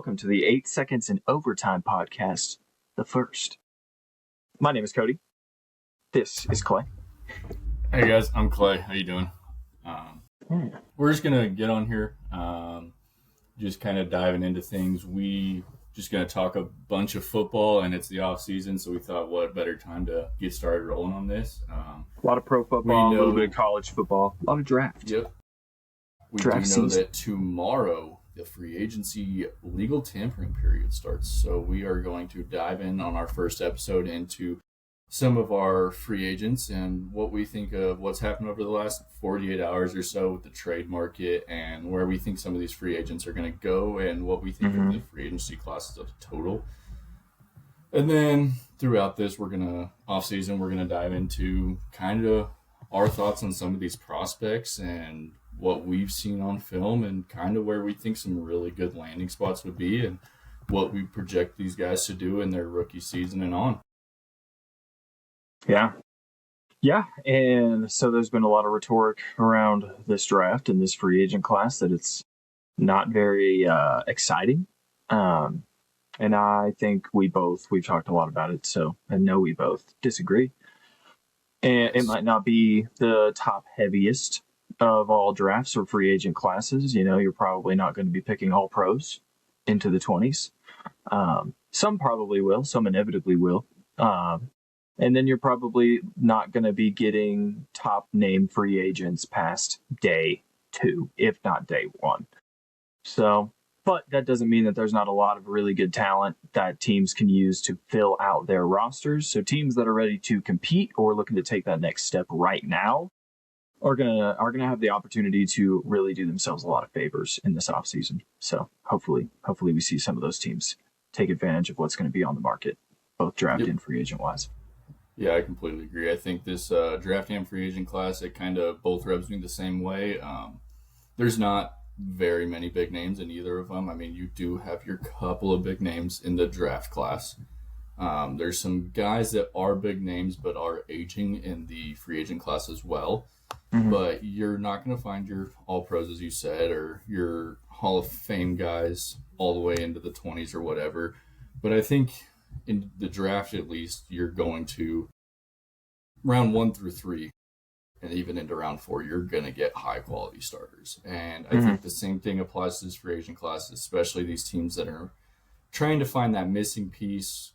welcome to the 8 Seconds in Overtime podcast, the first. My name is Cody. This is Clay. Hey guys, I'm Clay. How you doing? We're just going to get on here, just kind of diving into things. We just going to talk a bunch of football, and it's the off season, so we thought what better time to get started rolling on this. A lot of pro football, a little bit of college football, a lot of draft. Yep. We Draft do know season. that tomorrow the free agency legal tampering period starts, so we are going to dive in on our first episode into some of our free agents and what we think of what's happened over the last 48 hours or so with the trade market and where we think some of these free agents are going to go and what we think of the free agency classes of total. And then throughout this, we're going to dive into kind of our thoughts on some of these prospects and what we've seen on film and kind of where we think some really good landing spots would be and what we project these guys to do in their rookie season and on. Yeah, and so there's been a lot of rhetoric around this draft and this free agent class that it's not very exciting. And I think we've talked a lot about it, so I know we both disagree. And it might not be the top heaviest of all drafts or free agent classes. You know, you're probably not going to be picking all pros into the 20s. Some probably will, some inevitably will. And then you're probably not going to be getting top name free agents past day 2, if not day 1. So, but that doesn't mean that there's not a lot of really good talent that teams can use to fill out their rosters. So teams that are ready to compete or looking to take that next step right now are gonna have the opportunity to really do themselves a lot of favors in this offseason. So hopefully we see some of those teams take advantage of what's going to be on the market, both draft and free agent wise. Yeah, I completely agree. I think this draft and free agent class, it kind of both rubs me the same way. There's not very many big names in either of them. I mean, you do have your couple of big names in the draft class. There's some guys that are big names but are aging in the free agent class as well. But you're not going to find your all-pros, as you said, or your Hall of Fame guys all the way into the 20s or whatever. But I think in the draft, at least, you're going to round 1 through 3, and even into round 4, you're going to get high-quality starters. And I think the same thing applies to this free agent class, especially these teams that are trying to find that missing piece.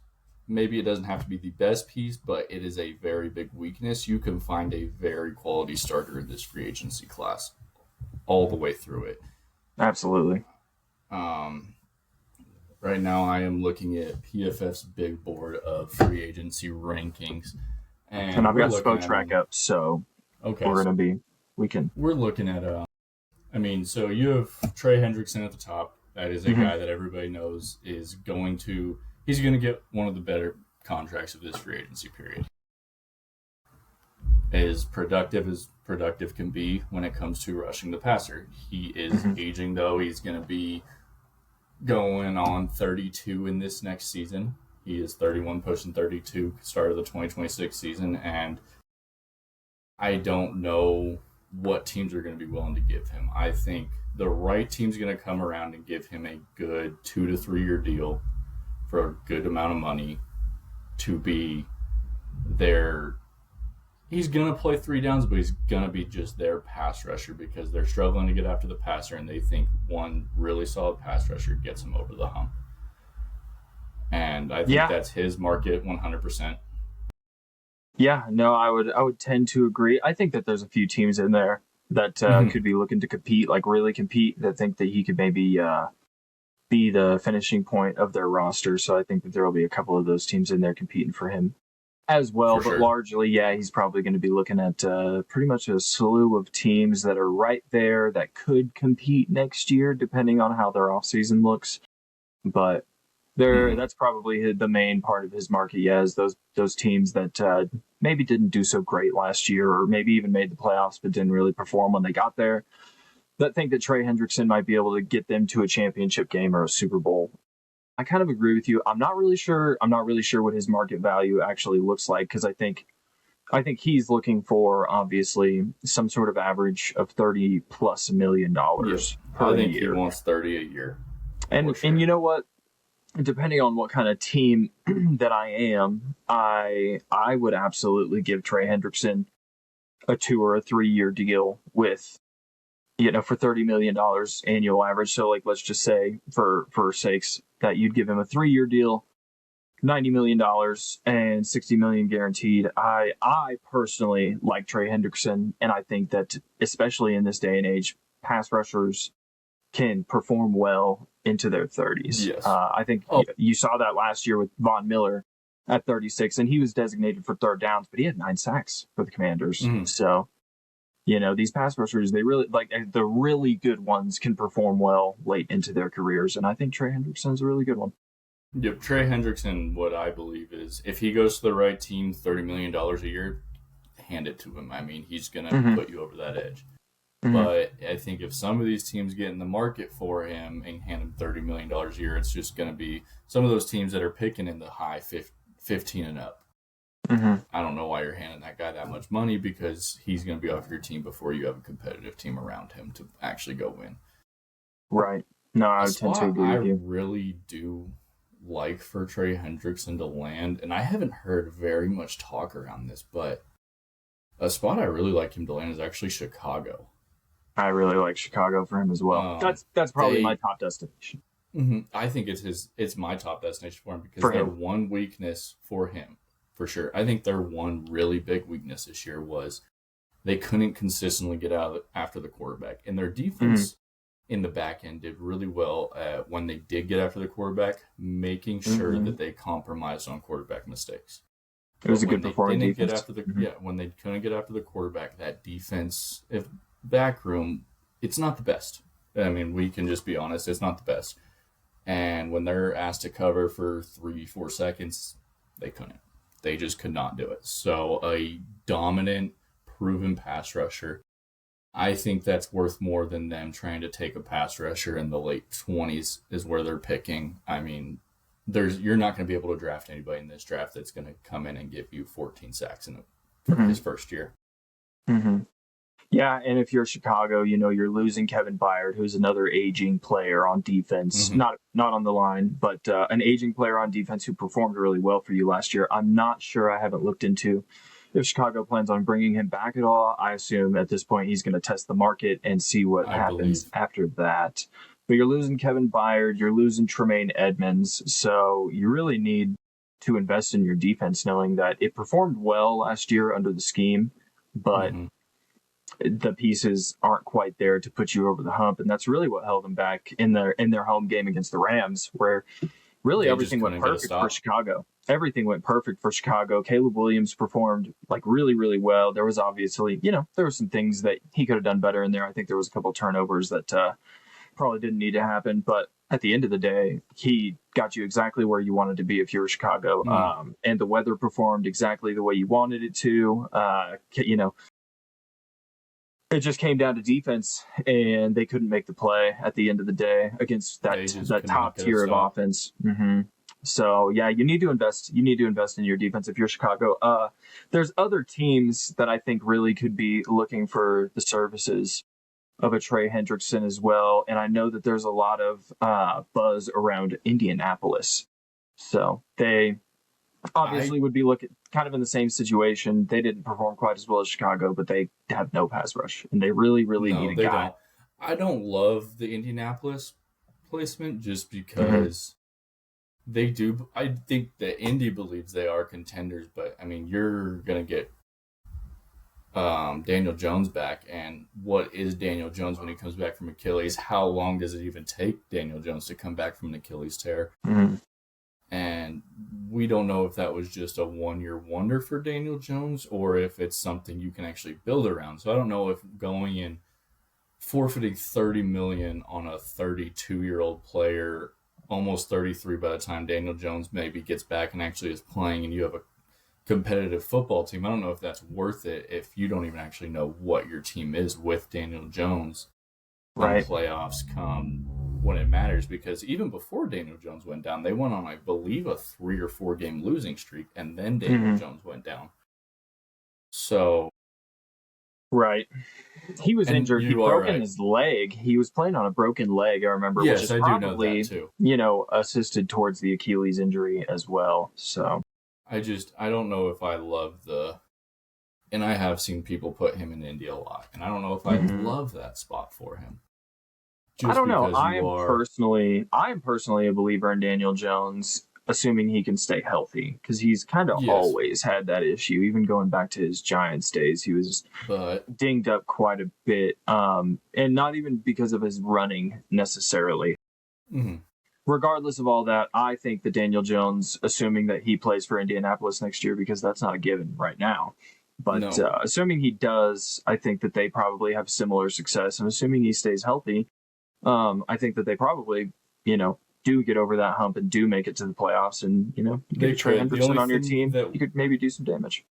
Maybe it doesn't have to be the best piece, but it is a very big weakness. You can find a very quality starter in this free agency class all the way through it. Absolutely. Right now I am looking at PFF's big board of free agency rankings. And I've got Spot Track up, so okay, we're looking at, so you have Trey Hendrickson at the top. That is a guy that everybody knows is he's going to get one of the better contracts of this free agency period. As productive can be when it comes to rushing the passer. He is aging, though. He's going to be going on 32 in this next season. He is 31, pushing 32, start of the 2026 season, and I don't know what teams are going to be willing to give him. I think the right team's going to come around and give him a good 2 to 3 year deal for a good amount of money to be there. He's going to play 3 downs, but he's going to be just their pass rusher because they're struggling to get after the passer, and they think one really solid pass rusher gets him over the hump. And I think that's his market 100%. Yeah, no, I would tend to agree. I think that there's a few teams in there that could be looking to compete, like really compete, that think that he could maybe be the finishing point of their roster. So I think that there will be a couple of those teams in there competing for him as well. But largely, he's probably going to be looking at pretty much a slew of teams that are right there that could compete next year, depending on how their offseason looks. But that's probably the main part of his market, is those teams that maybe didn't do so great last year, or maybe even made the playoffs but didn't really perform when they got there, that think that Trey Hendrickson might be able to get them to a championship game or a Super Bowl. I kind of agree with you. I'm not really sure what his market value actually looks like, because I think he's looking for, obviously, some sort of average of $30+ million per year. I think he wants 30 a year. for And sure. you know what? Depending on what kind of team that I am, I would absolutely give Trey Hendrickson a 2 or 3 year deal with, for $30 million annual average. So like, let's just say for sakes that you'd give him a 3 year deal, $90 million and 60 million guaranteed. I personally like Trey Hendrickson, and I think that especially in this day and age, pass rushers can perform well into their 30s. Yes. I think Oh, you saw that last year with Von Miller at 36, and he was designated for third downs, but he had 9 sacks for the Commanders. mhm. So, these pass rushers, they really like the really good ones can perform well late into their careers, and I think Trey Hendrickson's a really good one. Yep. Trey Hendrickson, what I believe is, if he goes to the right team, $30 million a year, hand it to him. I mean, he's gonna Mm-hmm. put you over that edge. Mm-hmm. But I think if some of these teams get in the market for him and hand him $30 million a year, it's just going to be some of those teams that are picking in the high 15 and up. Mm-hmm. I don't know why you're handing that guy that much money, because he's going to be off your team before you have a competitive team around him to actually go win. Right. No, I A would tend to spot agree I with you. really do like for Trey Hendrickson to land, and I haven't heard very much talk around this, but a spot I really like him to land is actually Chicago. I really like Chicago for him as well. Um, That's probably my they top destination. I think it's my top destination for him, because For their him. one weakness for him, for sure. I think their one really big weakness this year was they couldn't consistently get out after the quarterback, and their defense in the back end did really well at, when they did get after the quarterback, making sure Mm-hmm. that they compromised on quarterback mistakes. It was But a when good they performing didn't get defense. after the Mm-hmm. when they couldn't get after the quarterback, that defense, if back room, it's not the best. I mean, we can just be honest, it's not the best. And when they're asked to cover for 3-4 seconds, they couldn't. They just could not do it. So a dominant, proven pass rusher, I think that's worth more than them trying to take a pass rusher in the late 20s is where they're picking. I mean, you're not going to be able to draft anybody in this draft that's going to come in and give you 14 sacks for Mm-hmm. his first year. Mm-hmm. Yeah, and if you're Chicago, you're losing Kevin Byard, who's another aging player on defense. Mm-hmm. Not on the line, but an aging player on defense who performed really well for you last year. I'm not sure. I haven't looked into if Chicago plans on bringing him back at all. I assume at this point he's going to test the market and see what I happens believe. after that. But you're losing Kevin Byard, you're losing Tremaine Edmonds, so you really need to invest in your defense, knowing that it performed well last year under the scheme, but Mm-hmm. the pieces aren't quite there to put you over the hump, and that's really what held them back in their home game against the Rams, where really They just everything went couldn't get a perfect for stop. Chicago. Everything went perfect for Chicago. Caleb Williams performed like really, really well. There was obviously, there were some things that he could have done better in there. I think there was a couple turnovers that probably didn't need to happen, but at the end of the day, he got you exactly where you wanted to be if you were Chicago. Mm. And the weather performed exactly the way you wanted it to. It just came down to defense, and they couldn't make the play at the end of the day against They just that could not top get a tier of stop. offense. Mm-hmm. So yeah, you need to invest. You need to invest in your defense if you're Chicago. There's other teams that I think really could be looking for the services of a Trey Hendrickson as well, and I know that there's a lot of buzz around Indianapolis. So they obviously I would be looking kind of in the same situation. They didn't perform quite as well as Chicago, but they have no pass rush, and they really, really need No, a they guy. don't. I don't love the Indianapolis placement just Mm-hmm. because they do. I think that Indy believes they are contenders, but I mean, you're gonna get Daniel Jones back, and what is Daniel Jones when he comes back from Achilles? How long does it even take Daniel Jones to come back from an Achilles tear? Mm-hmm. And we don't know if that was just a 1 year wonder for Daniel Jones or if it's something you can actually build around. So I don't know if going in forfeiting 30 million on a 32-year-old player, almost 33 by the time Daniel Jones maybe gets back and actually is playing, and you have a competitive football team. I don't know if that's worth it if you don't even actually know what your team is with Daniel Jones come Right. playoffs, come when it matters, because even before Daniel Jones went down, they went on, I believe, a 3 or 4 game losing streak, and then Daniel Mm-hmm. Jones went down. So Right. He was And injured. He you are broken right. his leg. He was playing on a broken leg, I remember, which Yes, is I do know that probably, too. assisted towards the Achilles injury as well. So, I don't know if I love and I have seen people put him in India a lot, and I don't know if I love that spot for him. I Just don't know. because you are. I am personally a believer in Daniel Jones, assuming he can stay healthy, because he's kind of Yes, always had that issue. Even going back to his Giants days, he was but dinged up quite a bit, and not even because of his running necessarily. mhm, Regardless of all that, I think that Daniel Jones, assuming that he plays for Indianapolis next year, because that's not a given right now, but no. assuming he does, I think that they probably have similar success. And assuming he stays healthy, I think that they probably, do get over that hump and do make it to the playoffs. And, you get They a Trey could. The Hendrickson only on your thing team, that you could maybe do some damage.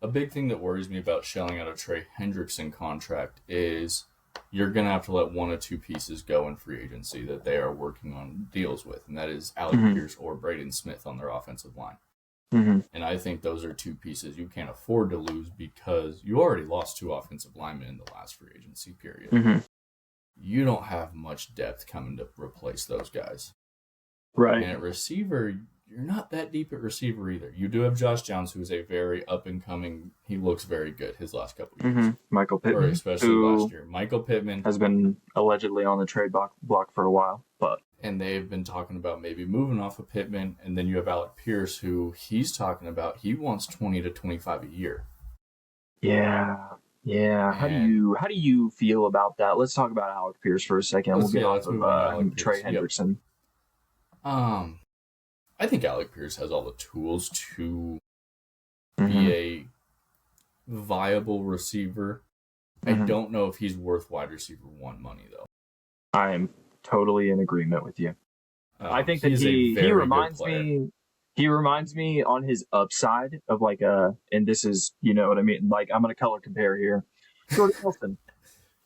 A big thing that worries me about shelling out a Trey Hendrickson contract is you're going to have to let one or two pieces go in free agency that they are working on deals with, and that is Alec Pierce or Braden Smith on their offensive line. And I think those are two pieces you can't afford to lose because you already lost two offensive linemen in the last free agency period. You don't have much depth coming to replace those guys. Right. And at receiver, you're not that deep at receiver either. You do have Josh Downs, who's a very up and coming. He looks very good his last couple of years. Michael Pittman, or especially last year. Michael Pittman has been allegedly on the trade block for a while, and they've been talking about maybe moving off of Pittman. And then you have Alec Pierce, who he's talking about he wants 20 to 25 a year. Yeah. How do you feel about that? Let's talk about Alec Pierce for a second. We'll get off of Trey Hendrickson. I think Alec Pierce has all the tools to be a viable receiver. I don't know if he's worth wide receiver one money though. I am totally in agreement with you. I think that he reminds me on his upside of and this is, you know what I mean? Like, I'm going to color compare here. Jordy Nelson.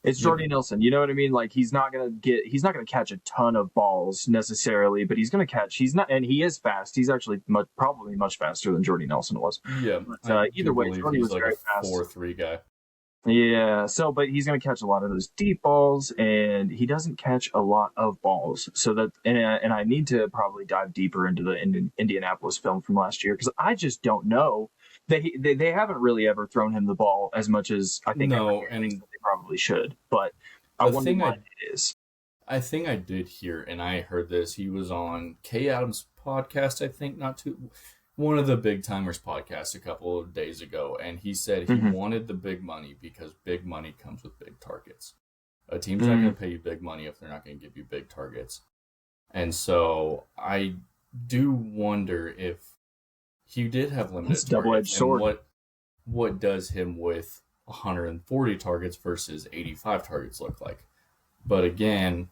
It's Jordy Nelson. You know what I mean? Like, he's not going to catch a ton of balls necessarily, but he is fast. He's actually probably much faster than Jordy Nelson was. Yeah. But, either way, Jordy was like very fast. 4-3 guy. Yeah, but he's going to catch a lot of those deep balls, and he doesn't catch a lot of balls. So and I need to probably dive deeper into the Indianapolis film from last year, because I just don't know. They haven't really ever thrown him the ball as much as I think they probably should. But I wonder why it is. I think I did hear, and I heard this. He was on Kay Adams' podcast, I think, one of the Big Timers podcasts a couple of days ago, and he said he wanted the big money because big money comes with big targets. A team's not going to pay you big money if they're not going to give you big targets. And so I do wonder if he did have limited targets. Double-edged sword. What does him with 140 targets versus 85 targets look like? But again,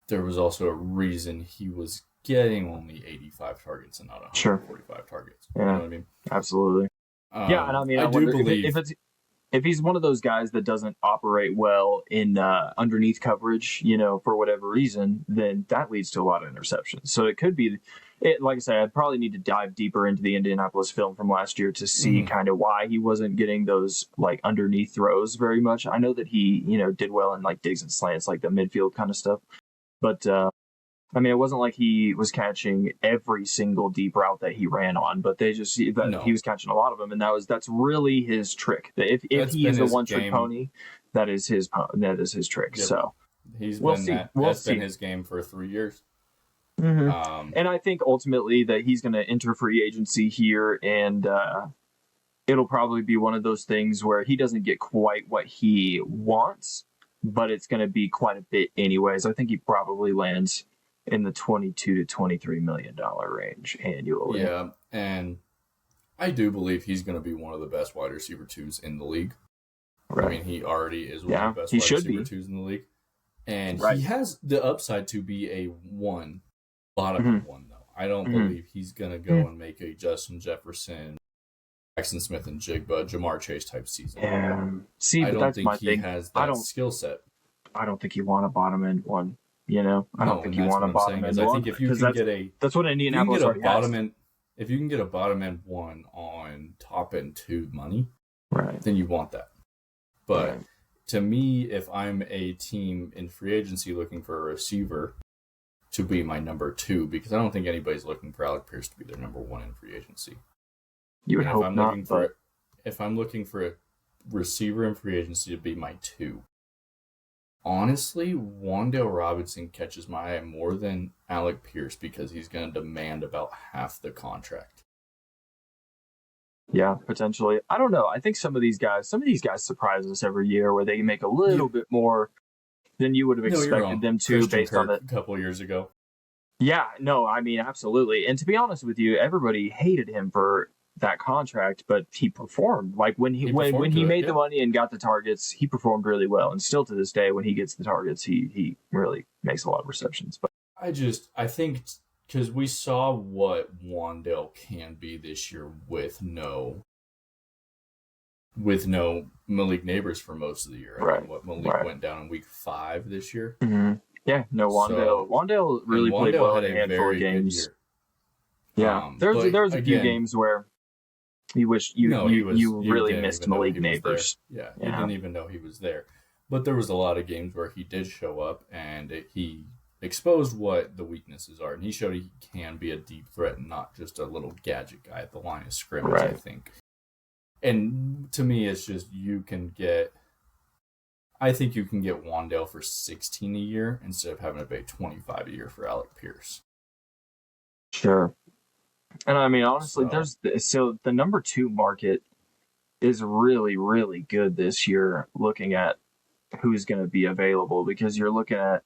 there was also a reason he was getting only 85 targets and not 145 targets. Yeah. You know what I mean? Absolutely. And I mean, I do believe if he's one of those guys that doesn't operate well in underneath coverage, for whatever reason, then that leads to a lot of interceptions. So it could be, like I said, I'd probably need to dive deeper into the Indianapolis film from last year to see kind of why he wasn't getting those like underneath throws very much. I know that he, did well in like digs and slants, like the midfield kind of stuff, but I mean, it wasn't like he was catching every single deep route that he ran on, but he was catching a lot of them, and that's really his trick. If he is a one-trick pony, that is his trick. Yep. So that's been his game for 3 years. And I think ultimately that he's going to enter free agency here, and it'll probably be one of those things where he doesn't get quite what he wants, but it's going to be quite a bit anyways. I think he probably lands in the $22 to $23 million range annually. Yeah, and I do believe he's going to be one of the best wide receiver twos in the league. Right. I mean, he already is one of the best wide receiver twos in the league. And he has the upside to be a bottom one, though. I don't believe he's going to go and make a Justin Jefferson, Jackson Smith and Jigba, Jamar Chase type season. I don't think he has that skill set. I don't think you want a bottom end one. I don't think you want a bottom end one. I think if you can get that's what Indianapolis already has. If you can get a bottom end one on top end two money, right, then you want that. But Right. to me, if I'm a team in free agency looking for a receiver to be my number 2, because I don't think anybody's looking for Alec Pierce to be their number 1 in free agency. You would And hope not, but if I'm looking for a receiver in free agency to be my 2, honestly, Wan'Dale Robinson catches my eye more than Alec Pierce because he's going to demand about half the contract. yeah, potentially. I don't know. I think some of these guys surprise us every year where they make a little bit more than you would have expected them to Christian based on Kirk it. a couple years ago. Yeah, no, I mean, absolutely. And to be honest with you, everybody hated him for that contract, but he performed. Like when he made the money and got the targets, he performed really well. And still to this day, when he gets the targets, he really makes a lot of receptions. But I think because we saw what Wan'Dale can be this year with no Malik Neighbors for most of the year. Right. I mean, what Malik went down in week 5 this year. Mm-hmm. Yeah, no, Wan'Dale really played well in a handful of games. Yeah, there's a few games where you wish you really missed Malik Neighbors. Yeah, you didn't even know he was there. But there was a lot of games where he did show up and he exposed what the weaknesses are, and he showed he can be a deep threat and not just a little gadget guy at the line of scrimmage. Right. I think. And to me, it's just I think you can get Wan'Dale for $16 a year instead of having to pay $25 a year for Alec Pierce. Sure. And I mean, honestly, the number 2 market is really, really good this year looking at who's going to be available, because you're looking at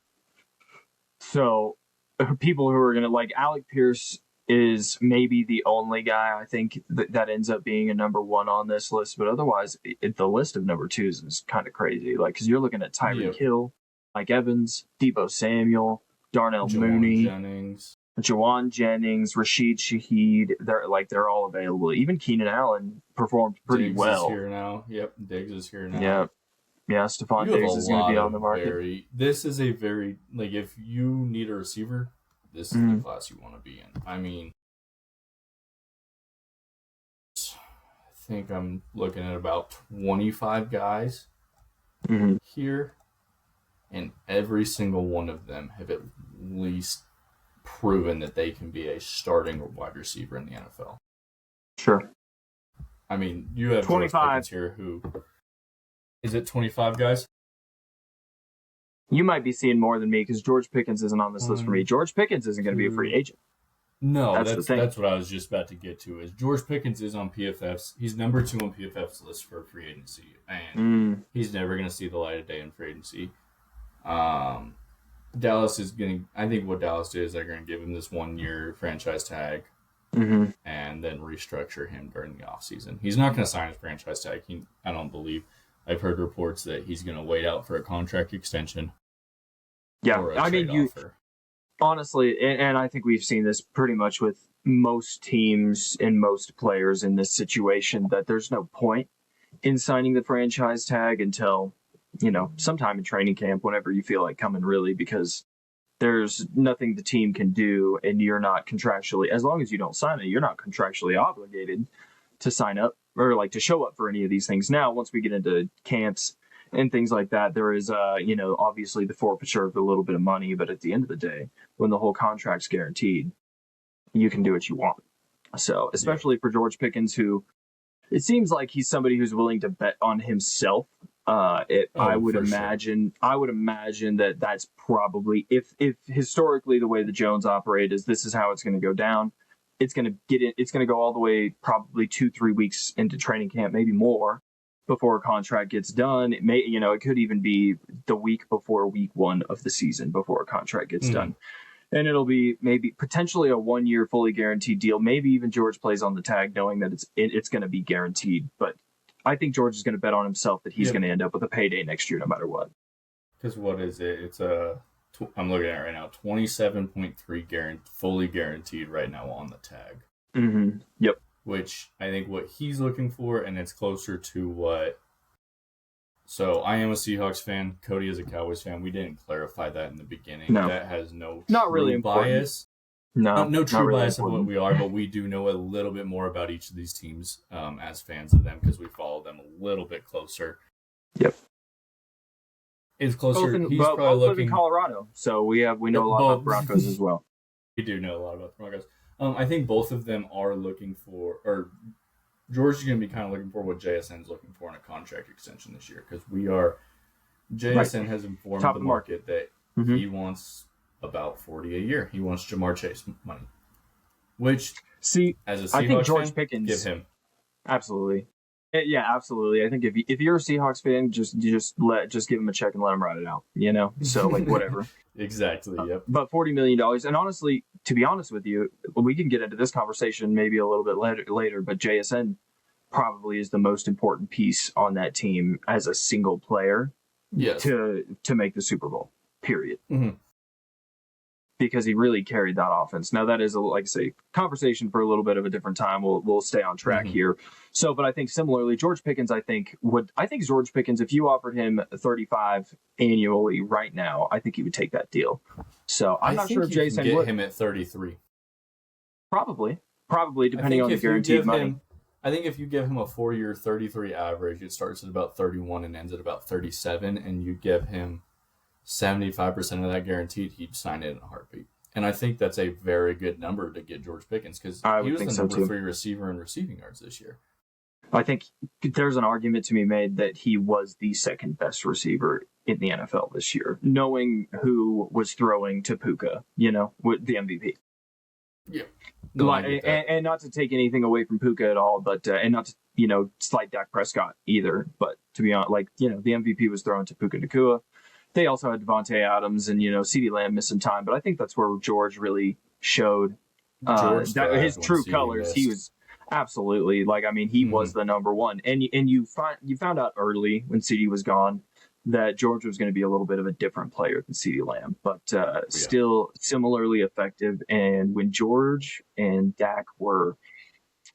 people who are going to, like, Alec Pierce is maybe the only guy I think that ends up being a number 1 on this list, but otherwise the list of number 2s is kind of crazy. Like, because you're looking at Tyreek Hill, Mike Evans, Deebo Samuel, Darnell Mooney, Jawan Jennings, Rashid Shaheed. They're all available. Even Keenan Allen performed pretty well. Diggs is here now. Yep, Diggs is here now. Yeah. Yeah, Stephon Diggs is going to be on the market. This is a very, like, if you need a receiver, this is the class you want to be in. I mean, I think I'm looking at about 25 guys here, and every single one of them have at least proven that they can be a starting wide receiver in the NFL. Sure. I mean, you have 25 here who... Is it 25 guys? You might be seeing more than me because George Pickens isn't on this list for me. George Pickens isn't going to be a free agent. No, that's what I was just about to get to. Is George Pickens is on PFF's. He's number 2 on PFF's list for free agency, and he's never going to see the light of day in free agency. Dallas is getting. I think what Dallas did is they're going to give him this 1-year franchise tag, and then restructure him during the offseason. He's not going to sign his franchise tag. I don't believe. I've heard reports that he's going to wait out for a contract extension. Yeah, I mean, honestly, and I think we've seen this pretty much with most teams and most players in this situation, that there's no point in signing the franchise tag until, sometime in training camp, whenever you feel like coming, really, because there's nothing the team can do, and you're not contractually, as long as you don't sign it, you're not contractually obligated to sign up or like to show up for any of these things. Now, once we get into camps and things like that, there is, obviously the forfeiture of a little bit of money. But at the end of the day, when the whole contract's guaranteed, you can do what you want. So, especially for George Pickens, who it seems like he's somebody who's willing to bet on himself. I would imagine that that's probably, if historically the way the Jones operate is this is how it's going to go down. It's going to go all the way probably 2-3 weeks into training camp, maybe more, before a contract gets done. It may, it could even be the week before week 1 of the season before a contract gets done. And it'll be maybe potentially a 1-year fully guaranteed deal. Maybe even George plays on the tag knowing that it's going to be guaranteed. But I think George is going to bet on himself that he's going to end up with a payday next year no matter what. Because what is it? It's I'm looking at it right now, 27.3 fully guaranteed right now on the tag. Yep. Which I think what he's looking for, and it's closer to what. So I am a Seahawks fan. Cody is a Cowboys fan. We didn't clarify that in the beginning. No. That has no not really bias. No true really bias of what we are, but we do know a little bit more about each of these teams as fans of them because we follow them a little bit closer. Yep. It's closer. He's both probably live in looking. Colorado, so we know a lot about the Broncos as well. We do know a lot about the Broncos. I think both of them are looking for, or George is going to be kind of looking for what JSN is looking for in a contract extension this year, because JSN has informed the market that he wants about $40 a year. He wants Ja'Marr Chase money, which as a Seahawks I think George fan, Pickens give him. Absolutely. Yeah, absolutely. I think if you're a Seahawks fan, just give him a check and let him ride it out. So like whatever. Exactly. Yep. But $40 million, and honestly, to be honest with you, we can get into this conversation maybe a little bit later. But JSN probably is the most important piece on that team as a single player. Yes. To make the Super Bowl. Period. Mm-hmm. Because he really carried that offense. Now that is, like I say, conversation for a little bit of a different time. We'll stay on track here. So, but I think similarly, George Pickens, I think George Pickens, if you offered him 35 annually right now, I think he would take that deal. So I'm not sure if Jason would get him at 33. Probably depending on the guaranteed money. I think if you give him a 4-year 33 average, it starts at about 31 and ends at about 37, and you give him 75% of that guaranteed, he'd sign it in a heartbeat. And I think that's a very good number to get George Pickens, because he was the number 3 receiver in receiving yards this year. I think there's an argument to be made that he was the second best receiver in the NFL this year, knowing who was throwing to Puka, with the MVP. Yeah. No, and not to take anything away from Puka at all, but and not to slight Dak Prescott either. But to be honest, the MVP was thrown to Puka Nacua. They also had Devontae Adams and CeeDee Lamb missing time, but I think that's where George really showed his true colors. He was absolutely he was the number one, and you found out early when CeeDee was gone that George was going to be a little bit of a different player than CeeDee Lamb, but still similarly effective. And when George and Dak were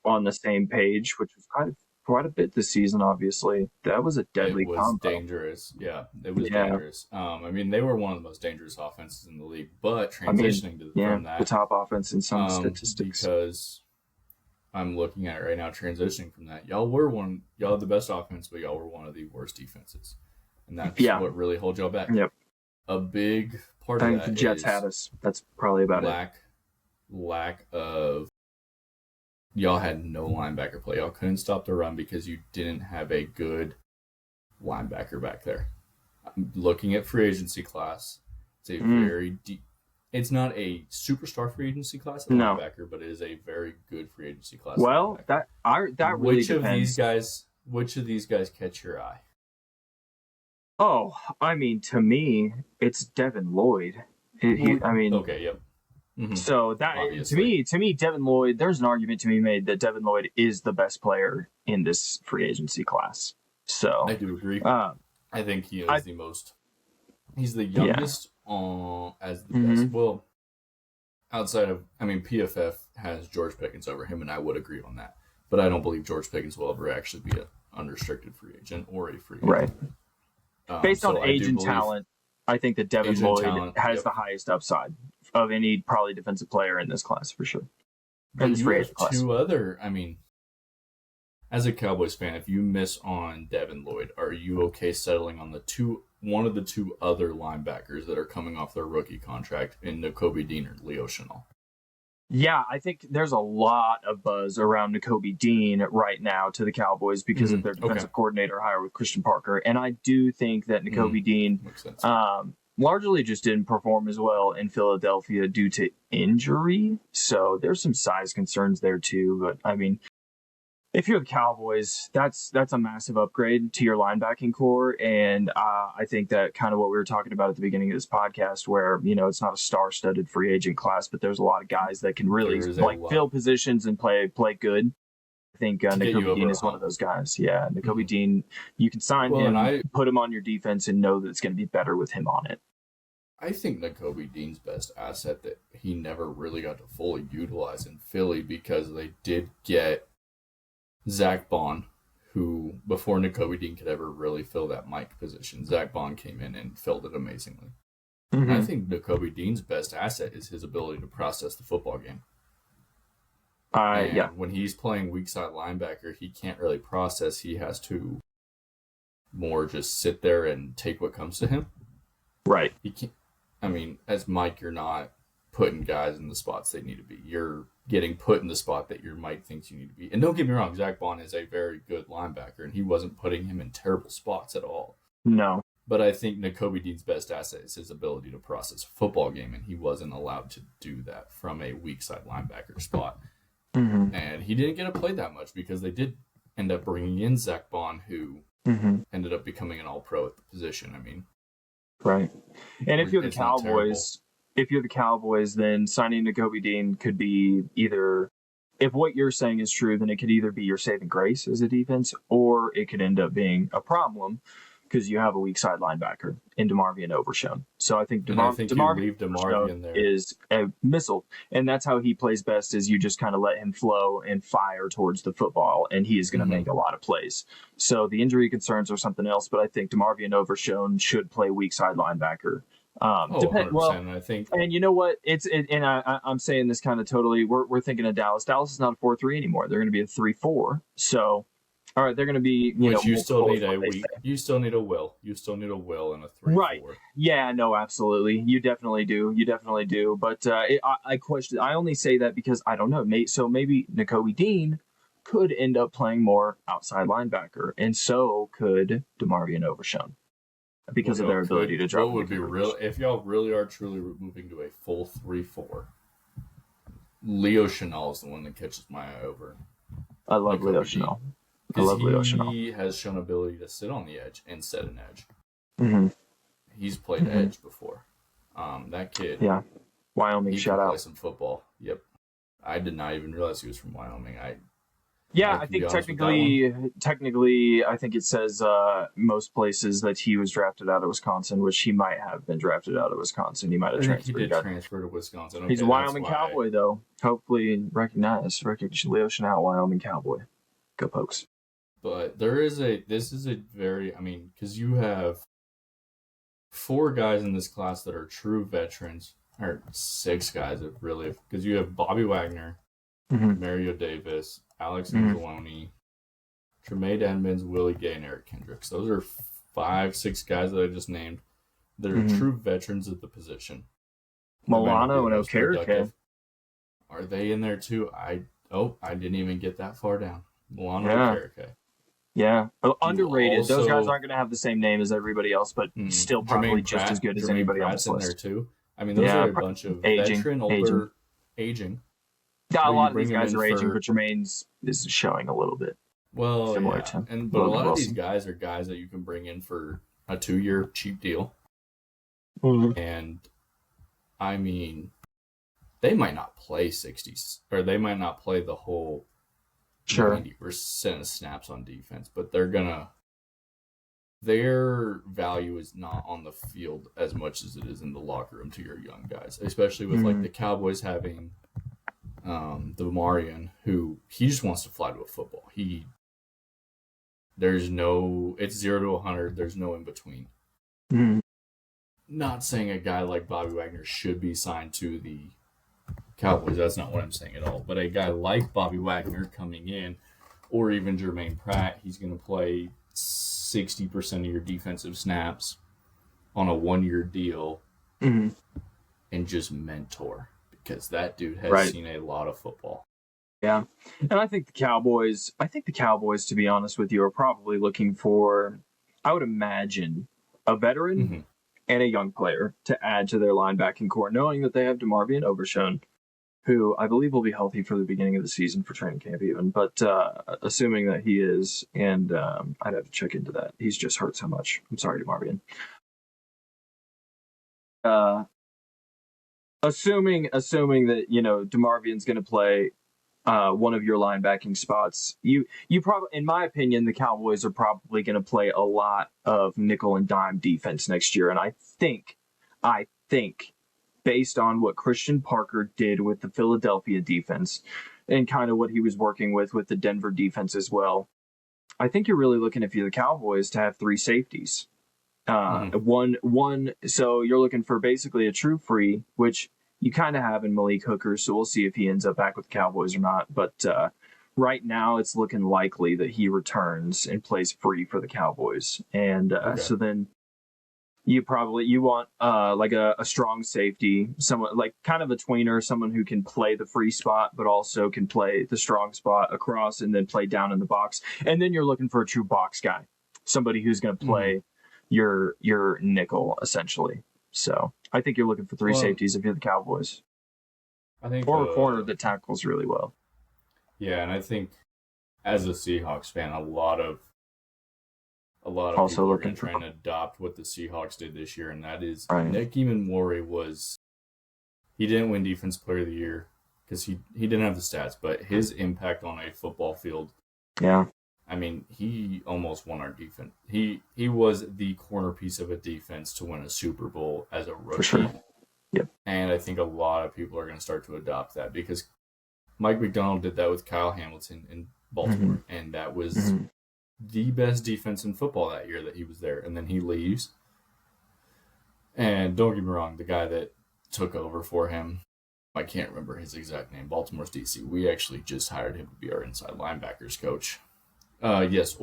on the same page, which was quite a bit this season, obviously, that was a deadly combo. It was dangerous. Yeah, it was dangerous. They were one of the most dangerous offenses in the league, but transitioning from that, the top offense in some statistics. Because I'm looking at it right now, transitioning from that, y'all had the best offense, but y'all were one of the worst defenses. And that's what really holds y'all back. Yep. A big part of that the Jets had us. That's probably about it. Lack of... Y'all had no linebacker play. Y'all couldn't stop the run because you didn't have a good linebacker back there. I'm looking at free agency class. It's a very deep... It's not a superstar free agency class at linebacker, but it is a very good free agency class. Well, that really depends. Which of these guys catch your eye? Oh, to me, it's Devin Lloyd. Okay, yep. Mm-hmm. So that obviously. to me, Devin Lloyd. There's an argument to be made that Devin Lloyd is the best player in this free agency class. So I do agree. I think he is the most. He's the youngest as the best. Well, outside of PFF has George Pickens over him, and I would agree on that. But I don't believe George Pickens will ever actually be an unrestricted free agent or a free agent. Right. Based on age and talent, I think that Devin Lloyd has the highest upside of any probably defensive player in this class for sure. In this free agent class. Two other, as a Cowboys fan, if you miss on Devin Lloyd, are you okay settling on one of the two other linebackers that are coming off their rookie contract in Nakobe Dean or Leo Chenal? Yeah, I think there's a lot of buzz around Nakobe Dean right now to the Cowboys because of their defensive coordinator hire with Christian Parker. And I do think that Nakobe Dean largely just didn't perform as well in Philadelphia due to injury. So there's some size concerns there too. But if you're the Cowboys, that's a massive upgrade to your linebacking core. And I think that kind of what we were talking about at the beginning of this podcast, where, it's not a star-studded free agent class, but there's a lot of guys that can really fill positions and play good. I think Nakobe Dean is one of those guys. Yeah, Nakobe Dean, you can sign him, put him on your defense, and know that it's going to be better with him on it. I think Nakobe Dean's best asset that he never really got to fully utilize in Philly, because they did get Zach Bond, who, before Nakobe Dean could ever really fill that Mike position, Zach Bond came in and filled it amazingly. Mm-hmm. I think Nakobe Dean's best asset is his ability to process the football game. When he's playing weak side linebacker, he can't really process. He has to more just sit there and take what comes to him. Right. He can't. I mean, as Mike, you're not putting guys in the spots they need to be. You're getting put in the spot that your Mike thinks you need to be. And don't get me wrong, Zach Bond is a very good linebacker, and he wasn't putting him in terrible spots at all. No. But I think Nakobe Dean's best asset is his ability to process a football game, and he wasn't allowed to do that from a weak side linebacker spot. Mm-hmm. And he didn't get to play that much because they did end up bringing in Zach Bond, who ended up becoming an all-pro at the position. I mean, right. And if you're the it's not terrible. Cowboys, then signing Nakobe Dean could be either, if what you're saying is true, then it could either be your saving grace as a defense, or it could end up being a problem because you have a weak side linebacker in DeMarvion Overshown. So I think DeMarvion there is a missile, and that's how he plays best. Is you just kind of let him flow and fire towards the football, and he is going to make a lot of plays. So the injury concerns are something else, but I think DeMarvion Overshown should play weak side linebacker. 100%, I think. And you know what? I'm saying this kind of totally. We're thinking of Dallas. Dallas is not a 4-3 anymore. They're going to be a 3-4. So. All right, they're going to be, you still need a will. You still need a will in a 3-4. Right. Yeah, no, absolutely. You definitely do. But I only say that because I don't know. So maybe Nakobe Dean could end up playing more outside linebacker, and so could DeMarvion Overshown because of their ability to drop. What would be real if y'all really are truly moving to a full 3-4? Leo Chenal is the one that catches my eye over. I love Leo Chenal. He has shown ability to sit on the edge and set an edge. Mm-hmm. He's played edge before. That kid. Yeah. Wyoming, shout out. Play some football. Yep. I did not even realize he was from Wyoming. I think technically, I think it says most places that he was drafted out of Wisconsin, which he might have been drafted out of Wisconsin. He might have transferred. He did transfer to Wisconsin. Okay, he's a Wyoming Cowboy, though. Hopefully recognized. Leo Chenal, Wyoming Cowboy. Go Pokes. But this is a very, because you have 4 guys in this class that are true veterans, or 6 guys that really, because you have Bobby Wagner, Mario Davis, Alex Anzalone, Tremaine Edmonds, Willie Gay, and Eric Kendricks. Those are 5-6 guys that I just named that are true veterans at the position. Milano and Okereke. Are they in there too? I didn't even get that far down. Milano and Okereke. Yeah, underrated. Those guys aren't going to have the same name as everybody else, but still probably just as good as anybody else in there too. Those are a bunch of veteran, aging. Yeah, a lot of these guys are aging, but Jermaine's is showing a little bit. Well, similar to but a lot of these guys are guys that you can bring in for a 2-year cheap deal, and they might not play 60s, or they might not play the whole 90% of snaps on defense, but their value is not on the field as much as it is in the locker room to your young guys, especially with like the Cowboys having the Marion, who he just wants to fly to a football. It's 0 to 100. There's no in between. Not saying a guy like Bobby Wagner should be signed to the Cowboys. That's not what I'm saying at all. But a guy like Bobby Wagner coming in, or even Jermaine Pratt, he's going to play 60% of your defensive snaps on a 1-year deal and just mentor, because that dude has seen a lot of football. Yeah. And I think the Cowboys, to be honest with you, are probably looking for, I would imagine, a veteran and a young player to add to their linebacking core, knowing that they have DeMarvion Overshown, who I believe will be healthy for the beginning of the season for training camp even, but assuming that he is, and I'd have to check into that. He's just hurt so much. I'm sorry, DeMarvion. Assuming that, DeMarvion's going to play one of your linebacking spots, you probably, in my opinion, the Cowboys are probably going to play a lot of nickel and dime defense next year, and I think, based on what Christian Parker did with the Philadelphia defense and kind of what he was working with the Denver defense as well, I think you're really looking, if you're the Cowboys, to have 3 safeties. One. So you're looking for basically a true free, which you kind of have in Malik Hooker. So we'll see if he ends up back with the Cowboys or not. But right now it's looking likely that he returns and plays free for the Cowboys. And Okay. so then you want like a strong safety, someone like kind of a tweener, someone who can play the free spot but also can play the strong spot across and then play down in the box. And then you're looking for a true box guy, somebody who's going to play your nickel essentially. So I think you're looking for three safeties if you're the Cowboys. I think or a corner that tackles really well. Yeah, and I think as a Seahawks fan, a lot of also people are looking trying to adopt what the Seahawks did this year, and that is Right. Nick Emmanwori he didn't win Defensive Player of the Year because he didn't have the stats, but his impact on a football field. Yeah. I mean, he almost won our defense. He was the corner piece of a defense to win a Super Bowl as a rookie. For sure. Yep. And I think a lot of people are going to start to adopt that because Mike McDonald did that with Kyle Hamilton in Baltimore, and that was the best defense in football that year that he was there. And then he leaves. And don't get me wrong, the guy that took over for him, I can't remember his exact name, Baltimore's DC. We actually just hired him to be our inside linebackers coach. Yes,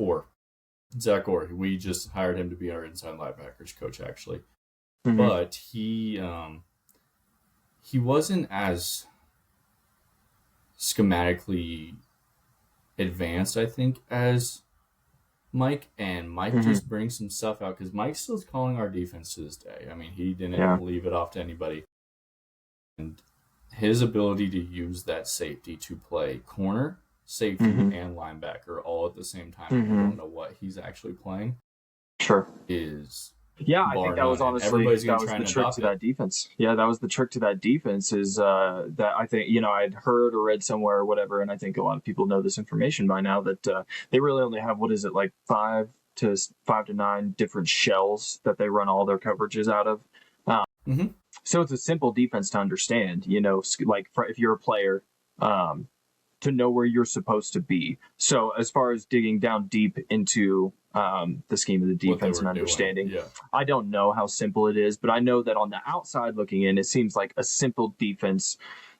Zach Orr. We just hired him to be our inside linebackers coach, actually. But he wasn't as schematically advanced, I think, as Mike. And Mike just brings some stuff out because Mike still's calling our defense to this day. I mean, he didn't leave it off to anybody. And his ability to use that safety to play corner, safety, and linebacker all at the same time, I don't know what he's actually playing. Sure. Is I think that was honestly that was the trick to that defense. Yeah, that was the trick to that defense is that I think, I'd heard or read somewhere or whatever, and I think a lot of people know this information by now that they really only have, what is it, like 5 to 9 different shells that they run all their coverages out of. So it's a simple defense to understand, like if you're a player, to know where you're supposed to be. So as far as digging down deep into the scheme of the defense and understanding, I don't know how simple it is, but I know that on the outside looking in, it seems like a simple defense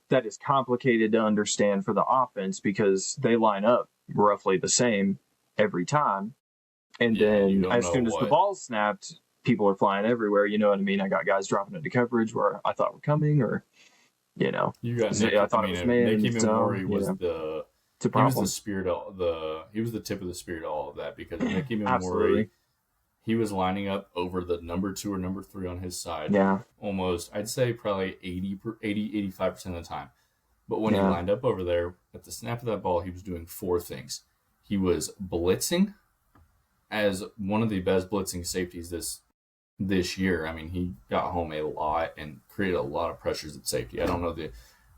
that is complicated to understand for the offense because they line up roughly the same every time. And then as soon as the ball's snapped, people are flying everywhere. You know what I mean? I got guys dropping into coverage where I thought were coming, or you got Nick. I thought it was man. Nick Emmanwori was he was the spirit. He was the tip of the spear to all of that because Nick Emmanwori, he was lining up over the number 2 or number 3 on his side. Yeah, almost. I'd say probably 85% of the time. But when he lined up over there at the snap of that ball, he was doing 4 things. He was blitzing as one of the best blitzing safeties this year. I mean, he got home a lot and created a lot of pressures at safety. I don't know the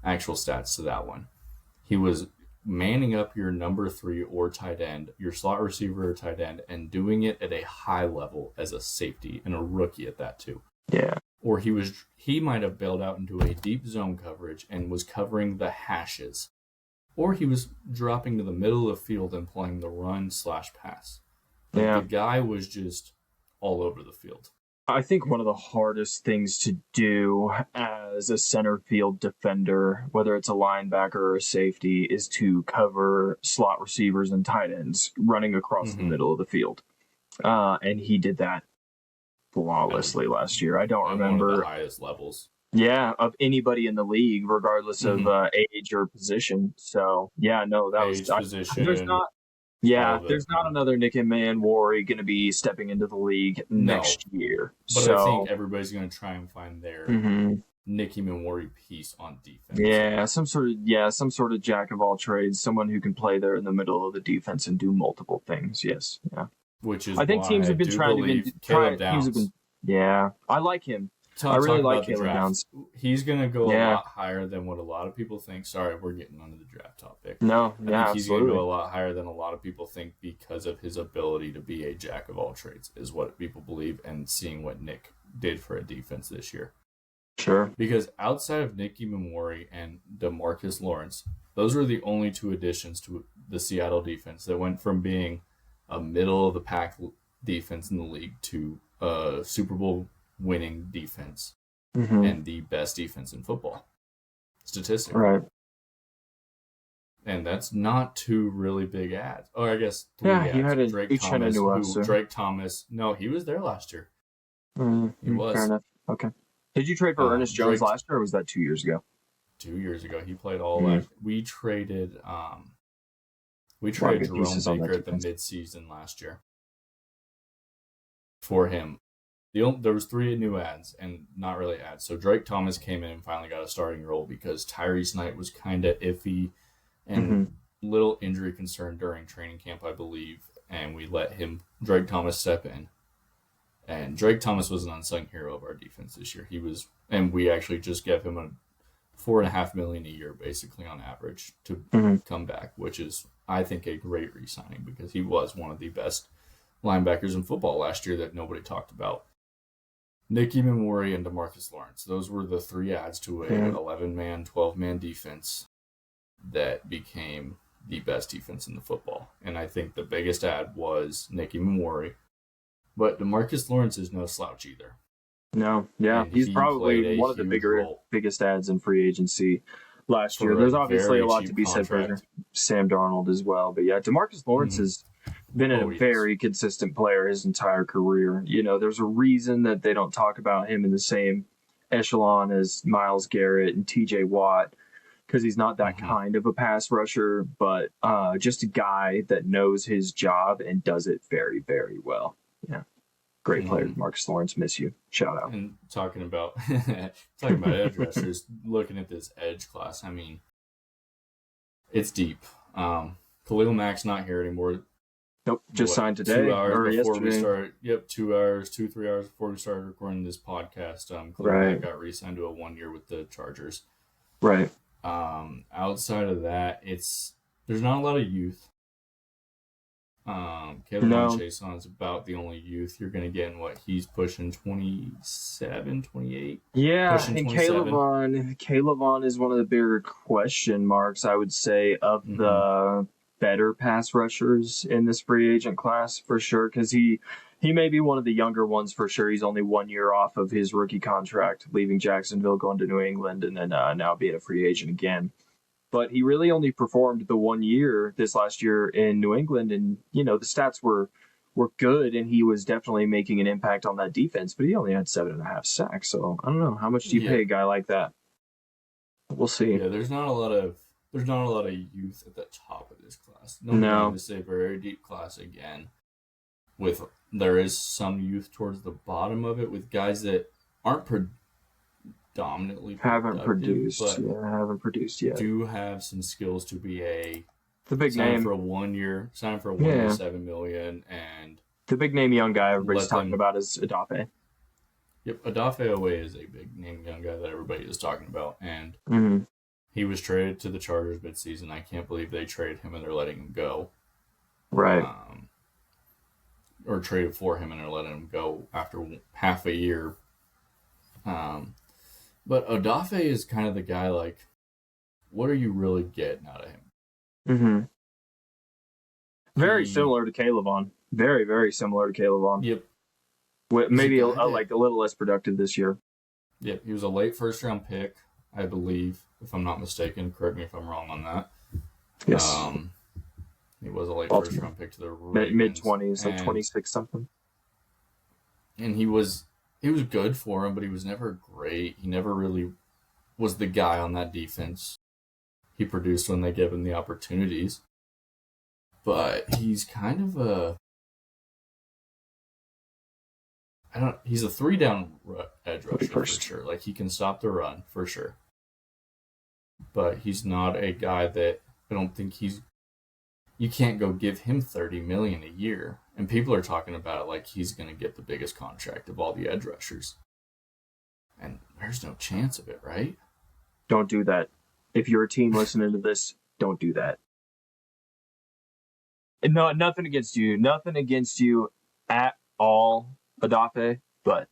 actual stats to that one. He was manning up your number 3 or tight end, your slot receiver or tight end, and doing it at a high level as a safety and a rookie at that too. Yeah. Or he might have bailed out into a deep zone coverage and was covering the hashes. Or he was dropping to the middle of the field and playing the run/pass. The guy was just all over the field. I think one of the hardest things to do as a center field defender, whether it's a linebacker or a safety, is to cover slot receivers and tight ends running across the middle of the field. And he did that flawlessly last year. I don't remember one of the highest levels. Yeah, of anybody in the league, regardless of age or position. So that was position. There's not another Nick Emmanwori going to be stepping into the league next year. But I think everybody's going to try and find their Nick Emmanwori piece on defense. Yeah, some sort of jack of all trades, someone who can play there in the middle of the defense and do multiple things. Yes, yeah. Which is I think teams have been trying to Caleb Downs. I like him. I really like Caleb Downs. He's going to go a lot higher than what a lot of people think. Sorry, we're getting onto the draft topic. No, I think he's going to go a lot higher than a lot of people think because of his ability to be a jack of all trades, is what people believe, and seeing what Nick did for a defense this year. Sure. Because outside of Nick Emmanwori and DeMarcus Lawrence, those are the only 2 additions to the Seattle defense that went from being a middle-of-the-pack defense in the league to a Super Bowl winning defense and the best defense in football. Statistic. Right. And that's not two really big ads. Or I guess Yeah, three you ads. had an Drake Uchenna Thomas, who Nwosu. Drake Thomas, no, he was there last year. He Fair was. enough. Okay. Did you trade for Ernest Jones Drake last year, or was that 2 years ago? 2 years ago. He played all Mm, last. We traded a lot of good Jerome pieces on that Baker at the defense. midseason last year for him. There was 3 new ads and not really ads. So Drake Thomas came in and finally got a starting role because Tyrese Knight was kind of iffy and little injury concern during training camp, I believe. And we let Drake Thomas, step in. And Drake Thomas was an unsung hero of our defense this year. And we actually just gave him a $4.5 million a year, basically on average, to come back, which is, I think, a great re-signing because he was one of the best linebackers in football last year that nobody talked about. Nicky Memori and DeMarcus Lawrence. Those were the 3 adds to a 11-man, 12-man defense that became the best defense in the football. And I think the biggest ad was Nicky Memori. But DeMarcus Lawrence is no slouch either. No, yeah. He's probably one of the biggest ads in free agency last year. There's obviously a lot to be said for Sam Darnold as well. But yeah, DeMarcus Lawrence has been a very consistent player his entire career. You know, there's a reason that they don't talk about him in the same echelon as Myles Garrett and TJ Watt, because he's not that kind of a pass rusher, but just a guy that knows his job and does it very, very well. Yeah. Great player, Marcus Lawrence. Miss you. Shout out. And talking about edge rushers, looking at this edge class, I mean, it's deep. Khalil Mack's not here anymore. Nope, just signed today. 2 hours or before yesterday. We started. Yep, 3 hours before we started recording this podcast. Khalil Mack got re-signed to a 1 year with the Chargers. Right. Outside of that, there's not a lot of youth. Caleb Chason is about the only youth you're going to get in what he's pushing 27, 28. Yeah, and Caleb is one of the bigger question marks, I would say, of the better pass rushers in this free agent class for sure, because he may be one of the younger ones for sure. He's only 1 year off of his rookie contract, leaving Jacksonville, going to New England, and then now being a free agent again. But he really only performed the 1 year this last year in New England. And, you know, the stats were good, and he was definitely making an impact on that defense. But he only had 7.5 sacks. So I don't know. How much do you pay a guy like that? We'll see. Yeah, there's not a lot of youth at the top of this class. No. This is a very deep class again. There is some youth towards the bottom of it with guys that aren't haven't produced yet. Do have some skills to be the big name for a 1 year, sign for a 1 year, $7 million, and the big name young guy everybody's talking about is Odafe. Yep, Odafe Owe is a big name young guy that everybody is talking about, and he was traded to the Chargers midseason. I can't believe they traded him and they're letting him go. Right. Or traded for him and they're letting him go after half a year. But Odafe is kind of the guy, like, what are you really getting out of him? Very similar to Caleb. Very, very similar to Caleb. Yep. Maybe like a little less productive this year. Yep. He was a late first-round pick, I believe, if I'm not mistaken. Correct me if I'm wrong on that. Yes. He was a late first-round pick to the Ravens. Mid-20s, like 26 something. And he was good for him, but he was never great. He never really was the guy on that defense. He produced when they gave him the opportunities. But he's kind of he's a 3-down edge rusher for sure. Like, he can stop the run for sure. But he's not a guy that I don't think you can't go give him $30 million a year. And people are talking about it like he's going to get the biggest contract of all the edge rushers. And there's no chance of it, right? Don't do that. If you're a team listening to this, don't do that. No, nothing against you. Nothing against you at all, Odafe. But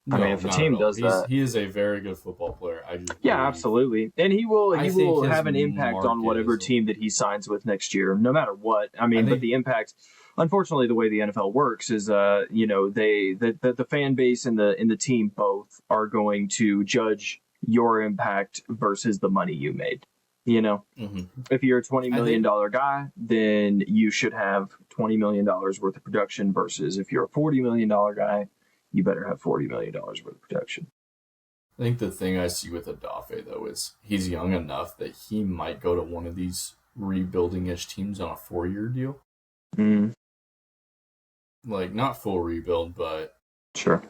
if a team does that, he is a very good football player. Absolutely, and he will have an impact on whatever team that he signs with next year, no matter what. But the impact, unfortunately, the way the NFL works is, the fan base and the team both are going to judge your impact versus the money you made. If you're a $20 million guy, then you should have $20 million worth of production versus if you're a $40 million guy, you better have $40 million worth of production. I think the thing I see with Odafe, though, is he's young enough that he might go to one of these rebuilding-ish teams on a 4-year deal. Like, not full rebuild, but... Sure.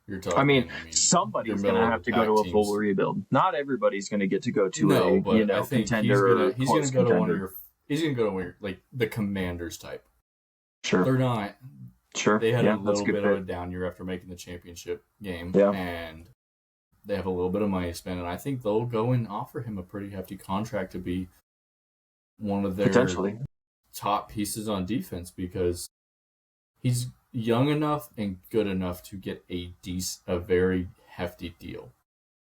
You're talking, somebody's going to have to go to a full rebuild. Not everybody's going to get to go to a contender. He's going to go to one of your... He's going to go to like the Commanders type. Sure. They're not. Sure. They had a little bit of a down year after making the championship game. Yeah. And they have a little bit of money to spend, and I think they'll go and offer him a pretty hefty contract to be one of their top pieces on defense because he's young enough and good enough to get a very hefty deal.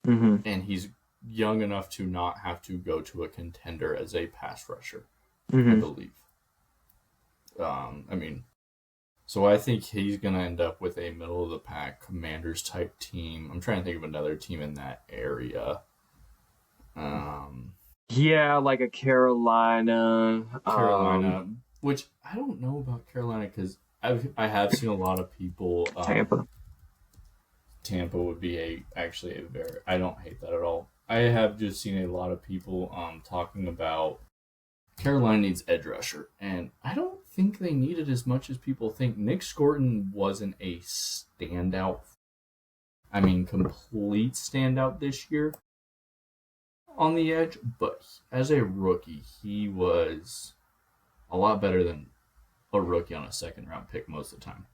And he's young enough to not have to go to a contender as a pass rusher, I believe. So I think he's going to end up with a middle-of-the-pack Commanders type team. I'm trying to think of another team in that area. Yeah, like a Carolina. Which I don't know about Carolina because I have seen a lot of people. Tampa would be actually a very. I don't hate that at all. I have just seen a lot of people talking about Carolina needs edge rusher, and I don't think they need it as much as people think. Nick Scorton wasn't a standout. Complete standout this year on the edge, but as a rookie, he was a lot better than a rookie on a second-round pick most of the time.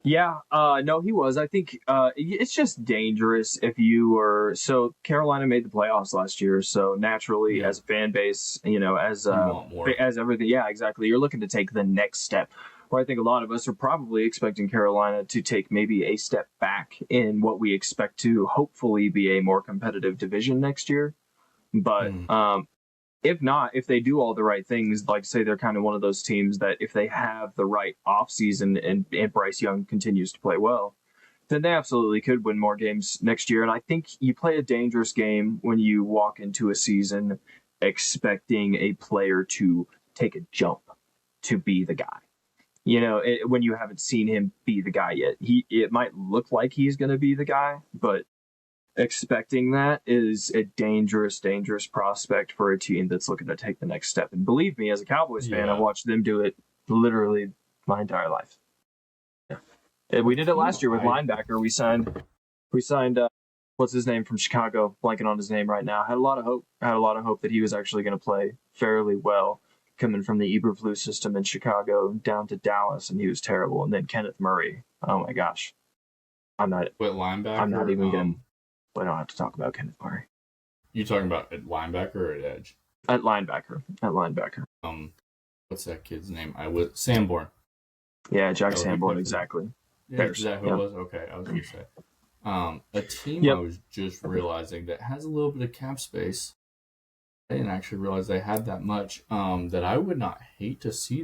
Yeah, no, he was. I think it's just dangerous if you were... So Carolina made the playoffs last year, so naturally, as a fan base, as everything, yeah, exactly. You're looking to take the next step. Where I think a lot of us are probably expecting Carolina to take maybe a step back in what we expect to hopefully be a more competitive division next year. But if not, if they do all the right things, like say they're kind of one of those teams that if they have the right offseason and Bryce Young continues to play well, then they absolutely could win more games next year. And I think you play a dangerous game when you walk into a season expecting a player to take a jump to be the guy. When you haven't seen him be the guy yet. It might look like he's going to be the guy, but expecting that is a dangerous, dangerous prospect for a team that's looking to take the next step. And believe me, as a Cowboys fan, I've watched them do it literally my entire life. Yeah. We did it last year with linebacker. We signed what's his name from Chicago? Blanking on his name right now. Had a lot of hope that he was actually going to play fairly well coming from the Eberflus system in Chicago down to Dallas, and he was terrible. And then Kenneth Murray. Oh my gosh. Linebacker? I'm not even going to... I don't have to talk about Kenneth Murray. You talking about at linebacker or at edge? At linebacker. What's that kid's name? Sanborn. Yeah, Jack Sanborn, exactly. Yeah, is that who it was? Okay, I was going to say. A team I was just realizing that has a little bit of cap space. I didn't actually realize they had that much. That I would not hate to see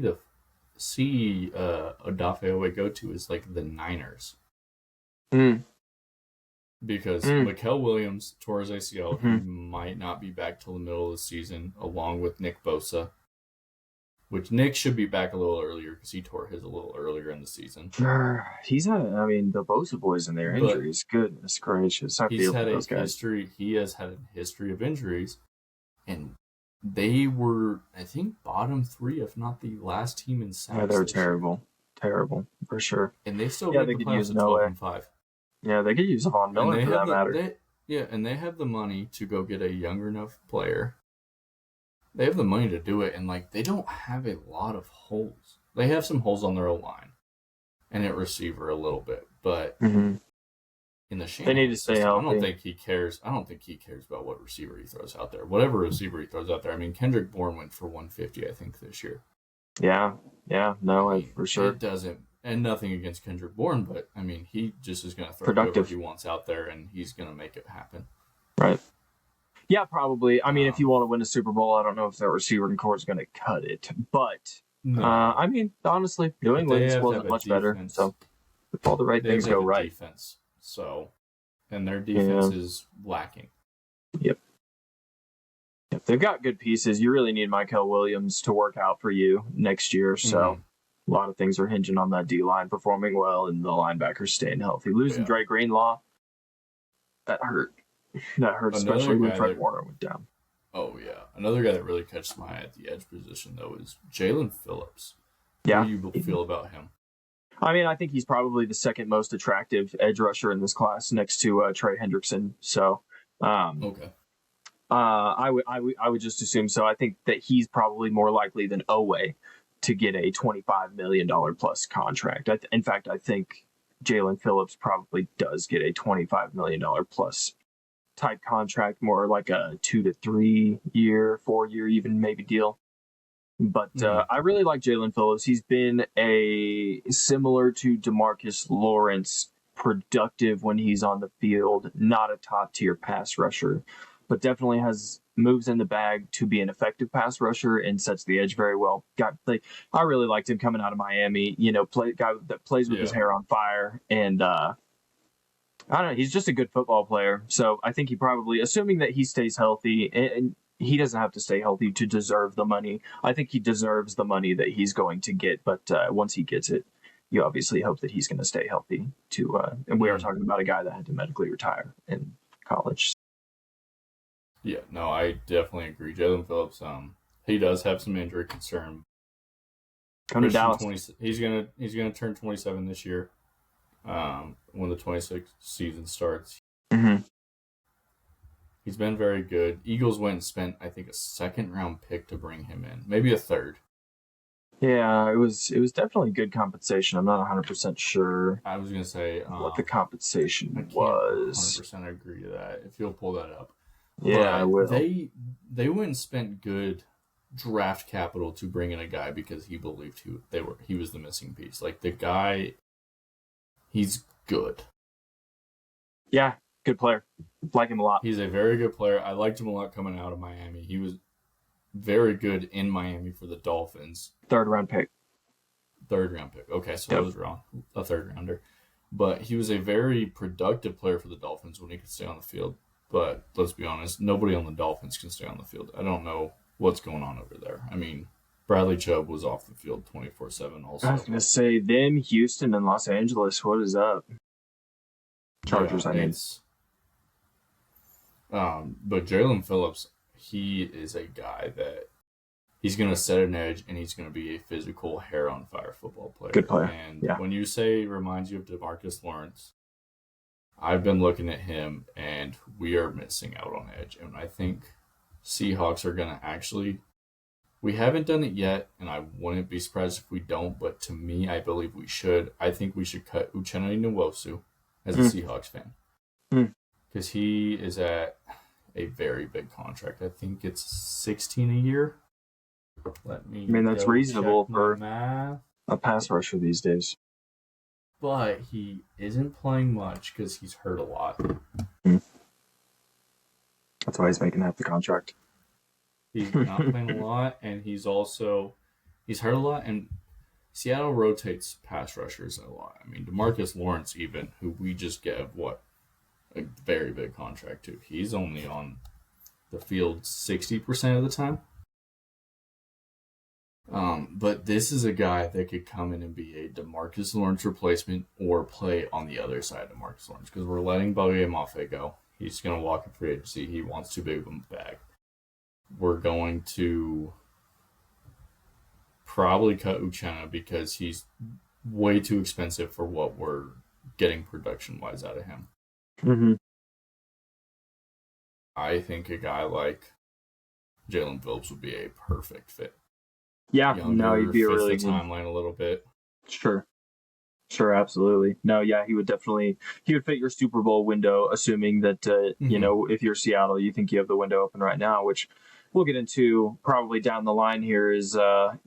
Odafe go to is like the Niners. Because Mikael Williams tore his ACL. He might not be back till the middle of the season, along with Nick Bosa. Which Nick should be back a little earlier because he tore his a little earlier in the season. He's had, the Bosa boys and their injuries. Goodness gracious. He has had a history of injuries. And they were, I think, bottom 3, if not the last team in sacks. Yeah, they're terrible. Terrible, for sure. And they still made the playoffs at 12-5. Yeah, they could use Von Miller for that matter. And they have the money to go get a younger enough player. They have the money to do it, and they don't have a lot of holes. They have some holes on their O-line and at receiver a little bit, but in the Shanahan they need to stay healthy. I don't think he cares about what receiver he throws out there. Whatever receiver he throws out there. Kendrick Bourne went for 150, I think, this year. Yeah, for sure. It doesn't. And nothing against Kendrick Bourne, but, he just is going to throw whatever he wants out there, and he's going to make it happen. Right. Yeah, probably. If you want to win a Super Bowl, I don't know if their receiving core is going to cut it. But, honestly, New England wasn't much better. So, if all the right things go right. Defense, so and their defense is lacking. Yep. They've got good pieces. You really need Michael Williams to work out for you next year. So a lot of things are hinging on that D-line performing well and the linebackers staying healthy. Losing Dre Greenlaw, that hurt. That hurt, especially when Fred Warner went down. Oh, yeah. Another guy that really catches my eye at the edge position, though, is Jalen Phillips. Yeah. How do you feel about him? I mean, I think he's probably the second most attractive edge rusher in this class next to Trey Hendrickson. So, okay. I would just assume so. I think that he's probably more likely than Oweh to get a $25 million plus contract. In fact, I think Jalen Phillips probably does get a $25 million plus type contract, more like a 2 to 3 year, 4 year, even maybe deal. But I really like Jalen Phillips. He's been similar to DeMarcus Lawrence, productive when he's on the field, not a top tier pass rusher, but definitely has moves in the bag to be an effective pass rusher and sets the edge very well. I really liked him coming out of Miami. Guy that plays with his hair on fire, and I don't know. He's just a good football player. So I think he probably, assuming that he stays healthy, and he doesn't have to stay healthy to deserve the money. I think he deserves the money that he's going to get. But once he gets it, you obviously hope that he's going to stay healthy too. And we are talking about a guy that had to medically retire in college. Yeah, no, I definitely agree. Jalen Phillips, he does have some injury concern. Come to Dallas. He's gonna turn 27 this year. When the 26th season starts. Mm-hmm. He's been very good. Eagles went and spent, I think, a second-round pick to bring him in. Maybe a third. Yeah, it was definitely good compensation. I'm not 100% sure. I was going to say... what the compensation was. 100% agree to that, if you'll pull that up. Yeah, but I will. They went and spent good draft capital to bring in a guy because he believed he was the missing piece. Like, the guy, he's good. Yeah, good player. Like him a lot. He's a very good player. I liked him a lot coming out of Miami. He was very good in Miami for the Dolphins. Third round pick. Okay, so I was wrong. A third rounder. But he was a very productive player for the Dolphins when he could stay on the field. But let's be honest, nobody on the Dolphins can stay on the field. I don't know what's going on over there. I mean, Bradley Chubb was off the field 24/7 also. I was going to say, them, Houston, and Los Angeles, what is up? Chargers, I mean. But Jalen Phillips, he is a guy that he's going to set an edge and he's going to be a physical, hair-on-fire football player. Good player. And when you say reminds you of DeMarcus Lawrence, I've been looking at him and we are missing out on edge. And I think Seahawks are going to actually... We haven't done it yet, and I wouldn't be surprised if we don't, but to me, I believe we should. I think we should cut Uchenna Nwosu as a Seahawks fan. Because he is at a very big contract. I think it's $16 a year. That's reasonable for a pass rusher these days. But he isn't playing much because he's hurt a lot. That's why he's making half the contract. He's not playing a lot, and he's hurt a lot, and Seattle rotates pass rushers a lot. I mean, DeMarcus Lawrence even, who we just gave, a very big contract to. He's only on the field 60% of the time. But this is a guy that could come in and be a DeMarcus Lawrence replacement or play on the other side of DeMarcus Lawrence because we're letting Buggy Mafe go. He's going to walk in free agency. He wants too big of a bag. We're going to probably cut Uchenna because he's way too expensive for what we're getting production-wise out of him. Mm-hmm. I think a guy like Jalen Phillips would be a perfect fit. Yeah, Younger, he'd be a really good timeline a little bit. Sure, absolutely. No, yeah, he would fit your Super Bowl window, assuming that if you're Seattle, you think you have the window open right now, which we'll get into probably down the line here. Is what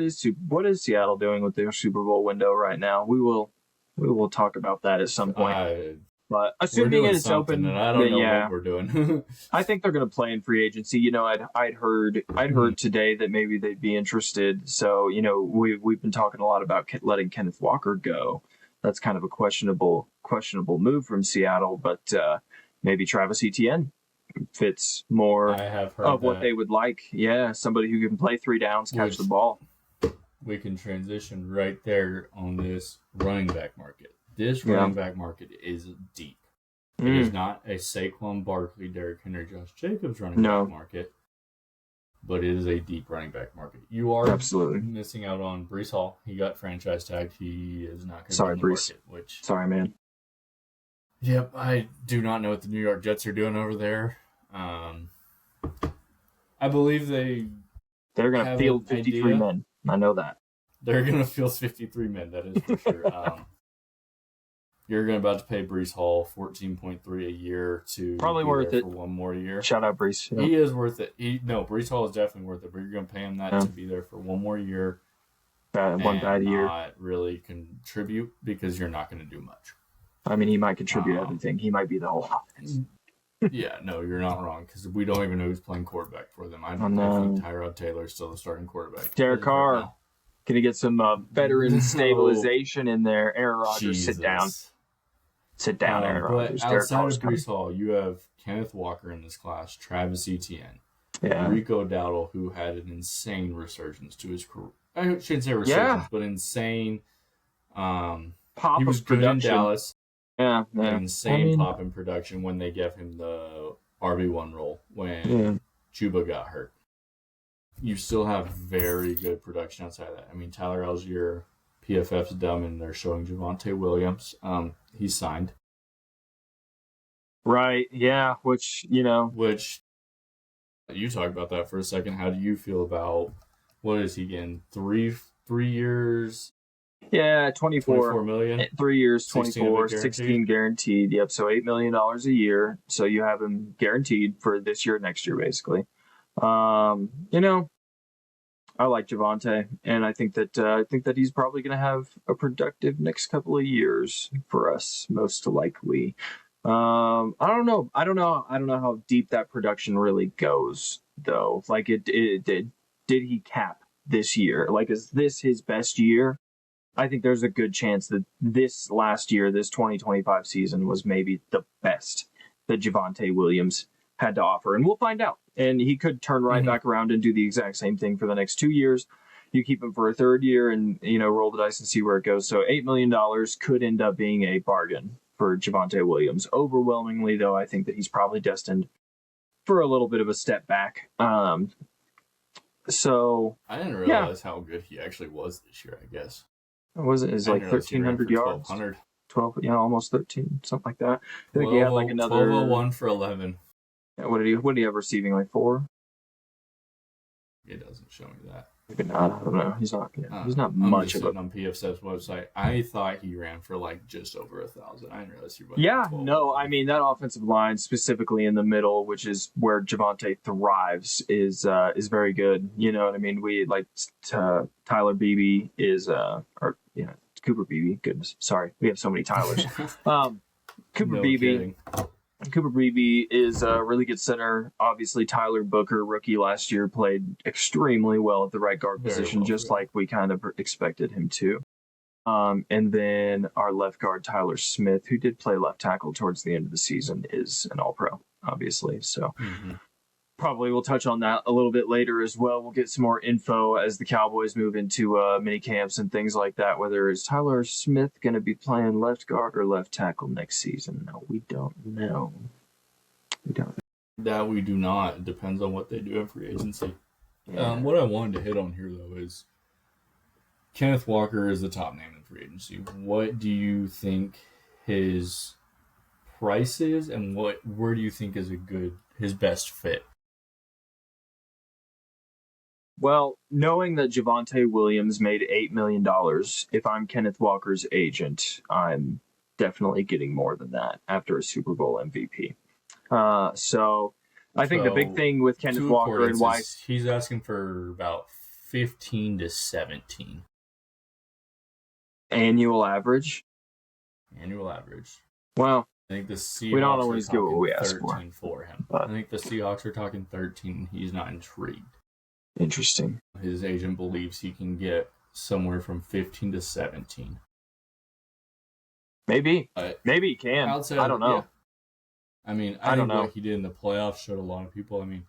is Seattle doing with their Super Bowl window right now? We will talk about that at some point. But assuming it's open, and I don't know what we're doing. I think they're going to play in free agency. I'd heard today that maybe they'd be interested. So we've been talking a lot about letting Kenneth Walker go. that's kind of a questionable move from Seattle, but maybe Travis Etienne fits more I have heard of what they would like. Yeah, somebody who can play 3 downs, catch the ball. We can transition right there on this running back market. This running back market is deep. It is not a Saquon Barkley, Derrick Henry, Josh Jacobs running back market, but it is a deep running back market. You are absolutely missing out on Breece Hall. He got franchise tagged. He is not going to be in the Breece. Market. Sorry, man. Yep, I do not know what the New York Jets are doing over there. I believe they're going to field 53 men. I know that. They're going to field 53 men, that is for sure. You're going to about to pay Breece Hall $14.3 a year to probably worth it for one more year. Shout out Breece. Yeah. He is worth it. Breece Hall is definitely worth it, but you're going to pay him that to be there for one more year. One bad year. Not really contribute because you're not going to do much. I mean, he might contribute everything. He might be the whole offense. Yeah, no, you're not wrong because we don't even know who's playing quarterback for them. I think Tyrod Taylor is still the starting quarterback. Derek Carr. Can you get some veteran stabilization in there? Aaron Rodgers, sit down. Sit down, Aaron Rodgers. But outside of Breece Hall, you have Kenneth Walker in this class, Travis Etienne, Rico Dowdle, who had an insane resurgence to his career. I shouldn't say resurgence, but insane. Pop he was good in Dallas. Yeah. Insane pop in production when they gave him the RB1 role when Chuba got hurt. You still have very good production outside of that. I mean, Tyler Algier, PFF's dumb, and they're showing Javonte Williams. He's signed. Right, yeah, which you talk about that for a second. How do you feel about, what is he getting, 3 years? Yeah, 24 million. 3 years, 24, 16 guaranteed. Yep, so $8 million a year. So you have him guaranteed for this year, next year, basically. I like Javonte, and I think that he's probably going to have a productive next couple of years for us, most likely. I don't know how deep that production really goes, though. Like, did he cap this year? Like, is this his best year? I think there's a good chance that this last year, this 2025 season, was maybe the best that Javonte Williams had to offer. And we'll find out. And he could turn right back around and do the exact same thing for the next 2 years. You keep him for a third year and, roll the dice and see where it goes. So $8 million could end up being a bargain for Javonte Williams. Overwhelmingly, though, I think that he's probably destined for a little bit of a step back. So I didn't realize how good he actually was this year, I guess. Was it? Is like 1,300 yards? 12, almost 13, something like that. I think he had like another 1201 for 11. Yeah, what did he have receiving, like 4? It doesn't show me that. Maybe not. I don't know. He's not much of a. On PFF's website, I thought he ran for like just over 1,000. I didn't realize he was. Yeah, no, I mean that offensive line, specifically in the middle, which is where Javonte thrives, is very good. You know what I mean? We like Tyler Beebe is Cooper Beebe. Goodness, sorry, we have so many Tylers. Cooper Beebe. Cooper Beebe is a really good center. Obviously, Tyler Booker, rookie last year, played extremely well at the right guard position, just like we kind of expected him to. And then our left guard, Tyler Smith, who did play left tackle towards the end of the season, is an all-pro, obviously. So probably we'll touch on that a little bit later as well. We'll get some more info as the Cowboys move into mini camps and things like that. Whether is Tyler Smith going to be playing left guard or left tackle next season? No, we don't know. That we do not. It depends on what they do in free agency. Yeah. What I wanted to hit on here, though, is Kenneth Walker is the top name in free agency. What do you think his price is, and where do you think is his best fit? Well, knowing that Javonte Williams made $8 million, if I'm Kenneth Walker's agent, I'm definitely getting more than that after a Super Bowl MVP. So I think the big thing with Kenneth Walker and why he's asking for about 15 to 17 annual average. Well, I think the Seahawks we don't always get what we ask for him. But I think the Seahawks are talking 13. He's not intrigued. Interesting. His agent believes he can get somewhere from 15 to 17. Maybe But he can. outside I of don't yeah, know. I mean, I I don't think what know. he did in the playoffs showed a lot of people. I mean,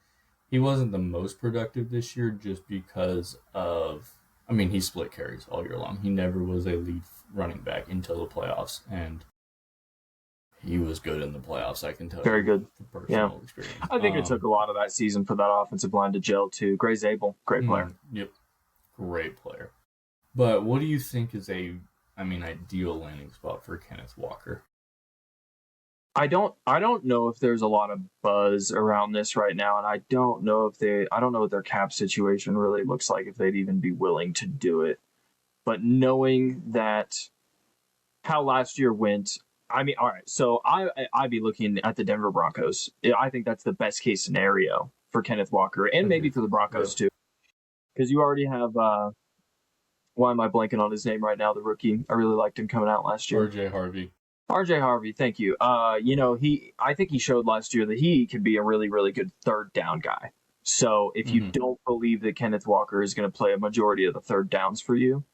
he wasn't the most productive this year just because of. I mean, he split carries all year long. He never was a lead running back until the playoffs, and he was good in the playoffs. I can tell Very you good. from Yeah. personal experience. I think it took a lot of that season for that offensive line to gel too. Gray Zabel, great player. Yep, great player. But what do you think is ideal landing spot for Kenneth Walker? I don't know if there's a lot of buzz around this right now, and I don't know what their cap situation really looks like, if they'd even be willing to do it. But knowing that how last year went, I mean, all right, so I'd be looking at the Denver Broncos. I think that's the best case scenario for Kenneth Walker, and maybe for the Broncos too, because you already have. Why am I blanking on his name right now? The rookie, I really liked him coming out last year. RJ Harvey. RJ Harvey, thank you. I think he showed last year that he can be a really, really good third down guy. So if you don't believe that Kenneth Walker is going to play a majority of the third downs for you,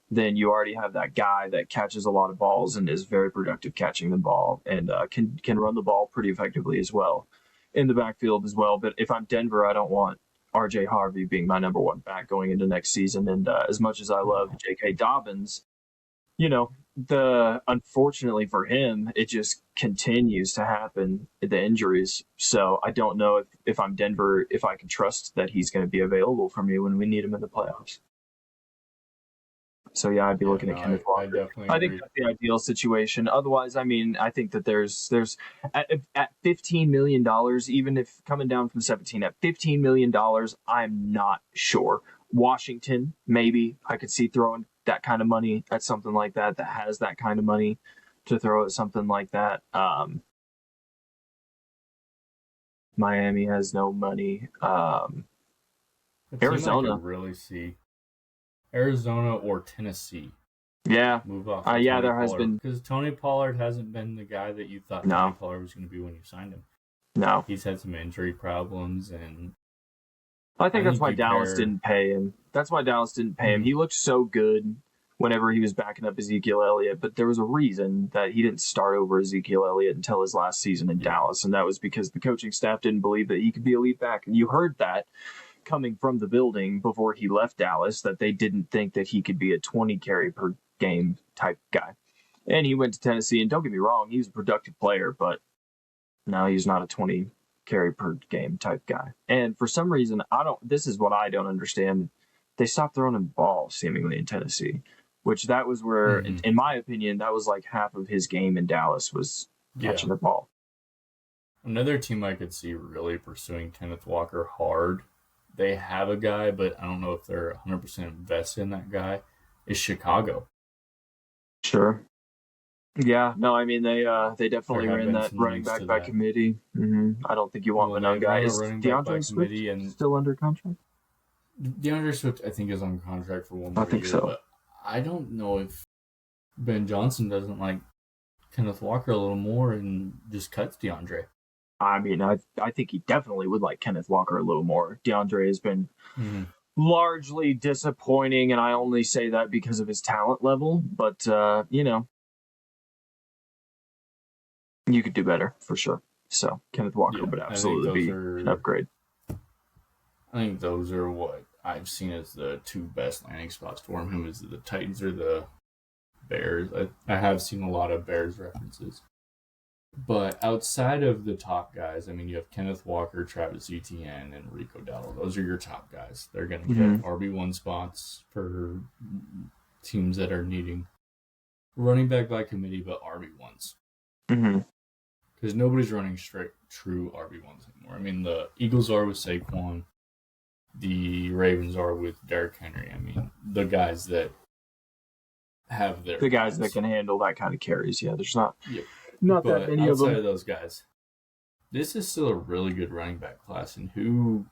then you already have that guy that catches a lot of balls and is very productive catching the ball, and can run the ball pretty effectively as well in the backfield as well. But if I'm Denver, I don't want RJ Harvey being my number one back going into next season. And as much as I love J.K. Dobbins, unfortunately for him, it just continues to happen, the injuries. So I don't know if I'm Denver, if I can trust that he's going to be available for me when we need him in the playoffs. So I'd be looking at Kenneth Walker. I think that's the ideal situation. Otherwise, I mean, I think that there's at $15 million, even if coming down from 17 at $15 million, I'm not sure. Washington, maybe I could see throwing that kind of money at something like that has that kind of money to throw at something like that. Miami has no money. Arizona, I could really see Arizona or Tennessee. Yeah, move off. There has been, because Tony Pollard hasn't been the guy that you thought Tony Pollard was going to be when you signed him. No, he's had some injury problems, and I think that's why Dallas didn't pay him. He looked so good whenever he was backing up Ezekiel Elliott, but there was a reason that he didn't start over Ezekiel Elliott until his last season in Dallas, and that was because the coaching staff didn't believe that he could be a lead back. And you heard that coming from the building before he left Dallas, that they didn't think that he could be a 20 carry per game type guy. And he went to Tennessee, and don't get me wrong, he was a productive player, but no, he's not a 20 carry per game type guy. And for some reason, this is what I don't understand. They stopped throwing him the ball seemingly in Tennessee, which that was where, in my opinion, that was like half of his game in Dallas was catching the ball. Another team I could see really pursuing Kenneth Walker hard, they have a guy, but I don't know if they're 100% invested in that guy, is Chicago. Sure. Yeah, no, I mean, they definitely ran that running back by committee. I don't think you want an young guy. Is DeAndre Swift still under contract? DeAndre Swift, I think, is on contract for one more year. I think so. But I don't know if Ben Johnson doesn't like Kenneth Walker a little more and just cuts DeAndre. I mean, I think he definitely would like Kenneth Walker a little more. DeAndre has been largely disappointing, and I only say that because of his talent level. But, you could do better, for sure. So, Kenneth Walker would absolutely be an upgrade. I think those are what I've seen as the two best landing spots for him. Is the Titans or the Bears. I have seen a lot of Bears references. But outside of the top guys, I mean, you have Kenneth Walker, Travis Etienne, and Rico Dowdle. Those are your top guys. They're going to get RB1 spots for teams that are needing running back by committee, but RB1s. Because nobody's running straight true RB1s anymore. I mean, the Eagles are with Saquon. The Ravens are with Derrick Henry. I mean, the guys that have their... The guys that can handle that kind of carries. Yeah, there's not... Yep. Not that many of them. Outside of those guys, this is still a really good running back class. And who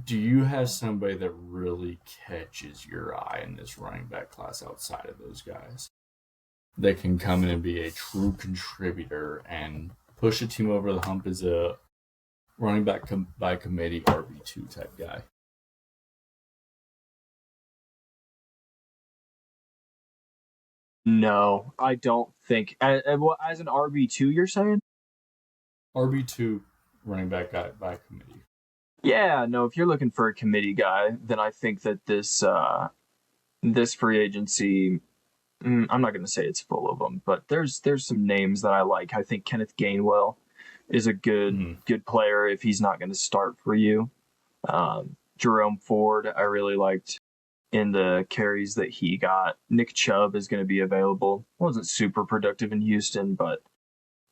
do you have somebody that really catches your eye in this running back class outside of those guys that can come in and be a true contributor and push a team over the hump as a running back by committee RB2 type guy? No, I don't think. As an RB2, you're saying? RB2 running back guy by committee. Yeah, no. If you're looking for a committee guy, then I think that this free agency. I'm not going to say it's full of them, but there's some names that I like. I think Kenneth Gainwell is a good player if he's not going to start for you. Jerome Ford, I really liked in the carries that he got. Nick Chubb is going to be available. Wasn't super productive in Houston, but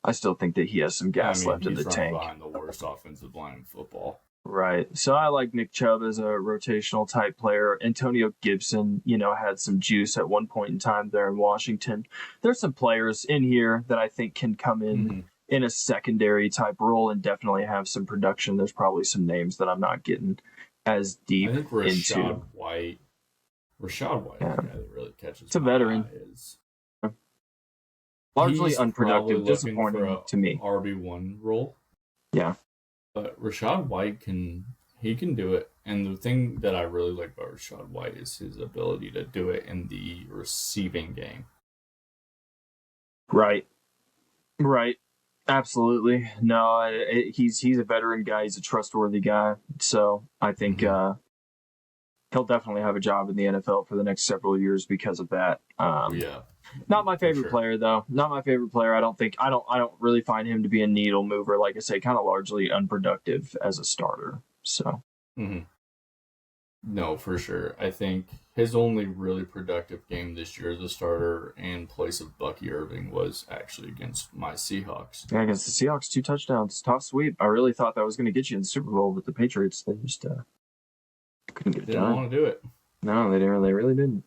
I still think that he has some gas left in the tank. Behind the worst offensive line in football. Right. So I like Nick Chubb as a rotational type player. Antonio Gibson, had some juice at one point in time there in Washington. There's some players in here that I think can come in a secondary type role and definitely have some production. There's probably some names that I'm not getting as deep I think Rashad White is the guy that really catches. It's a veteran. Largely unproductive, disappointing to me. RB1 role. Yeah. But Rashad White can do it. And the thing that I really like about Rashad White is his ability to do it in the receiving game. Right. Absolutely. No, he's a veteran guy. He's a trustworthy guy. So I think he'll definitely have a job in the NFL for the next several years because of that. Not my favorite player though. Not my favorite player. I don't really find him to be a needle mover. Like I say, kind of largely unproductive as a starter. So. No, for sure. I think his only really productive game this year as a starter in place of Bucky Irving was actually against my Seahawks. Yeah, against the Seahawks, 2 touchdowns, tough sweep. I really thought that was going to get you in the Super Bowl, but the Patriots, they just couldn't get it done. Didn't want to do it. No, they didn't. They really didn't.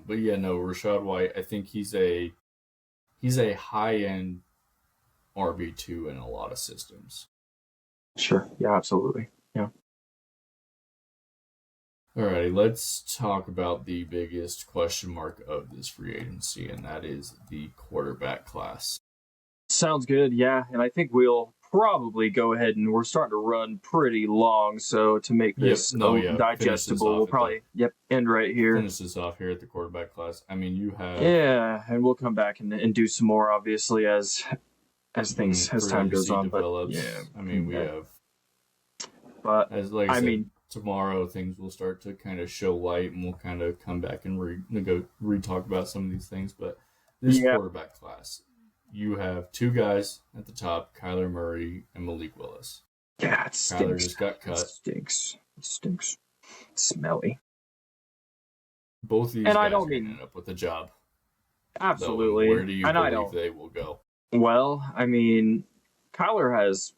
But yeah, no, Rashad White. I think he's a high end RB2 in a lot of systems. Sure. Yeah, absolutely. Yeah. Alrighty, let's talk about the biggest question mark of this free agency, and that is the quarterback class. Sounds good, yeah. And I think we'll probably go ahead and we're starting to run pretty long, so to make this digestible, we'll probably end right here. Finish this off here at the quarterback class. I mean, you have and we'll come back and do some more, obviously, as time goes on. Develops. But yeah, I mean, we have. But as like I said, tomorrow things will start to kind of show light, and we'll kind of come back and re-talk about some of these things. But this quarterback class, you have 2 guys at the top, Kyler Murray and Malik Willis. Yeah, it stinks. Kyler just got cut. It stinks. It's smelly. Both of these guys are going to end up with a job. Absolutely. So where do you believe they will go? Well, I mean, Kyler has...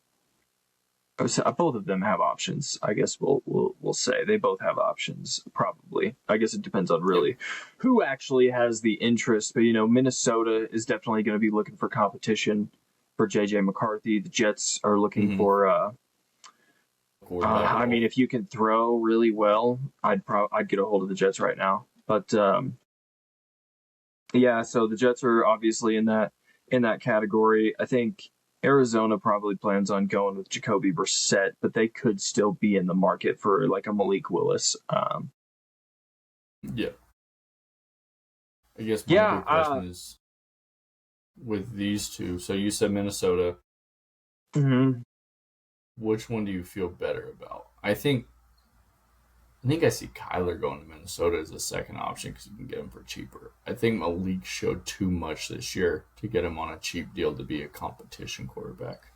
Both of them have options. I guess we'll say they both have options. Probably. I guess it depends on really who actually has the interest. But Minnesota is definitely going to be looking for competition for JJ McCarthy. The Jets are looking for. I mean, if you can throw really well, I'd get a hold of the Jets right now. But so the Jets are obviously in that category. I think Arizona probably plans on going with Jacoby Brissett, but they could still be in the market for like a Malik Willis. I guess my big question is with these two. So you said Minnesota. Which one do you feel better about? I think I see Kyler going to Minnesota as a second option because you can get him for cheaper. I think Malik showed too much this year to get him on a cheap deal to be a competition quarterback.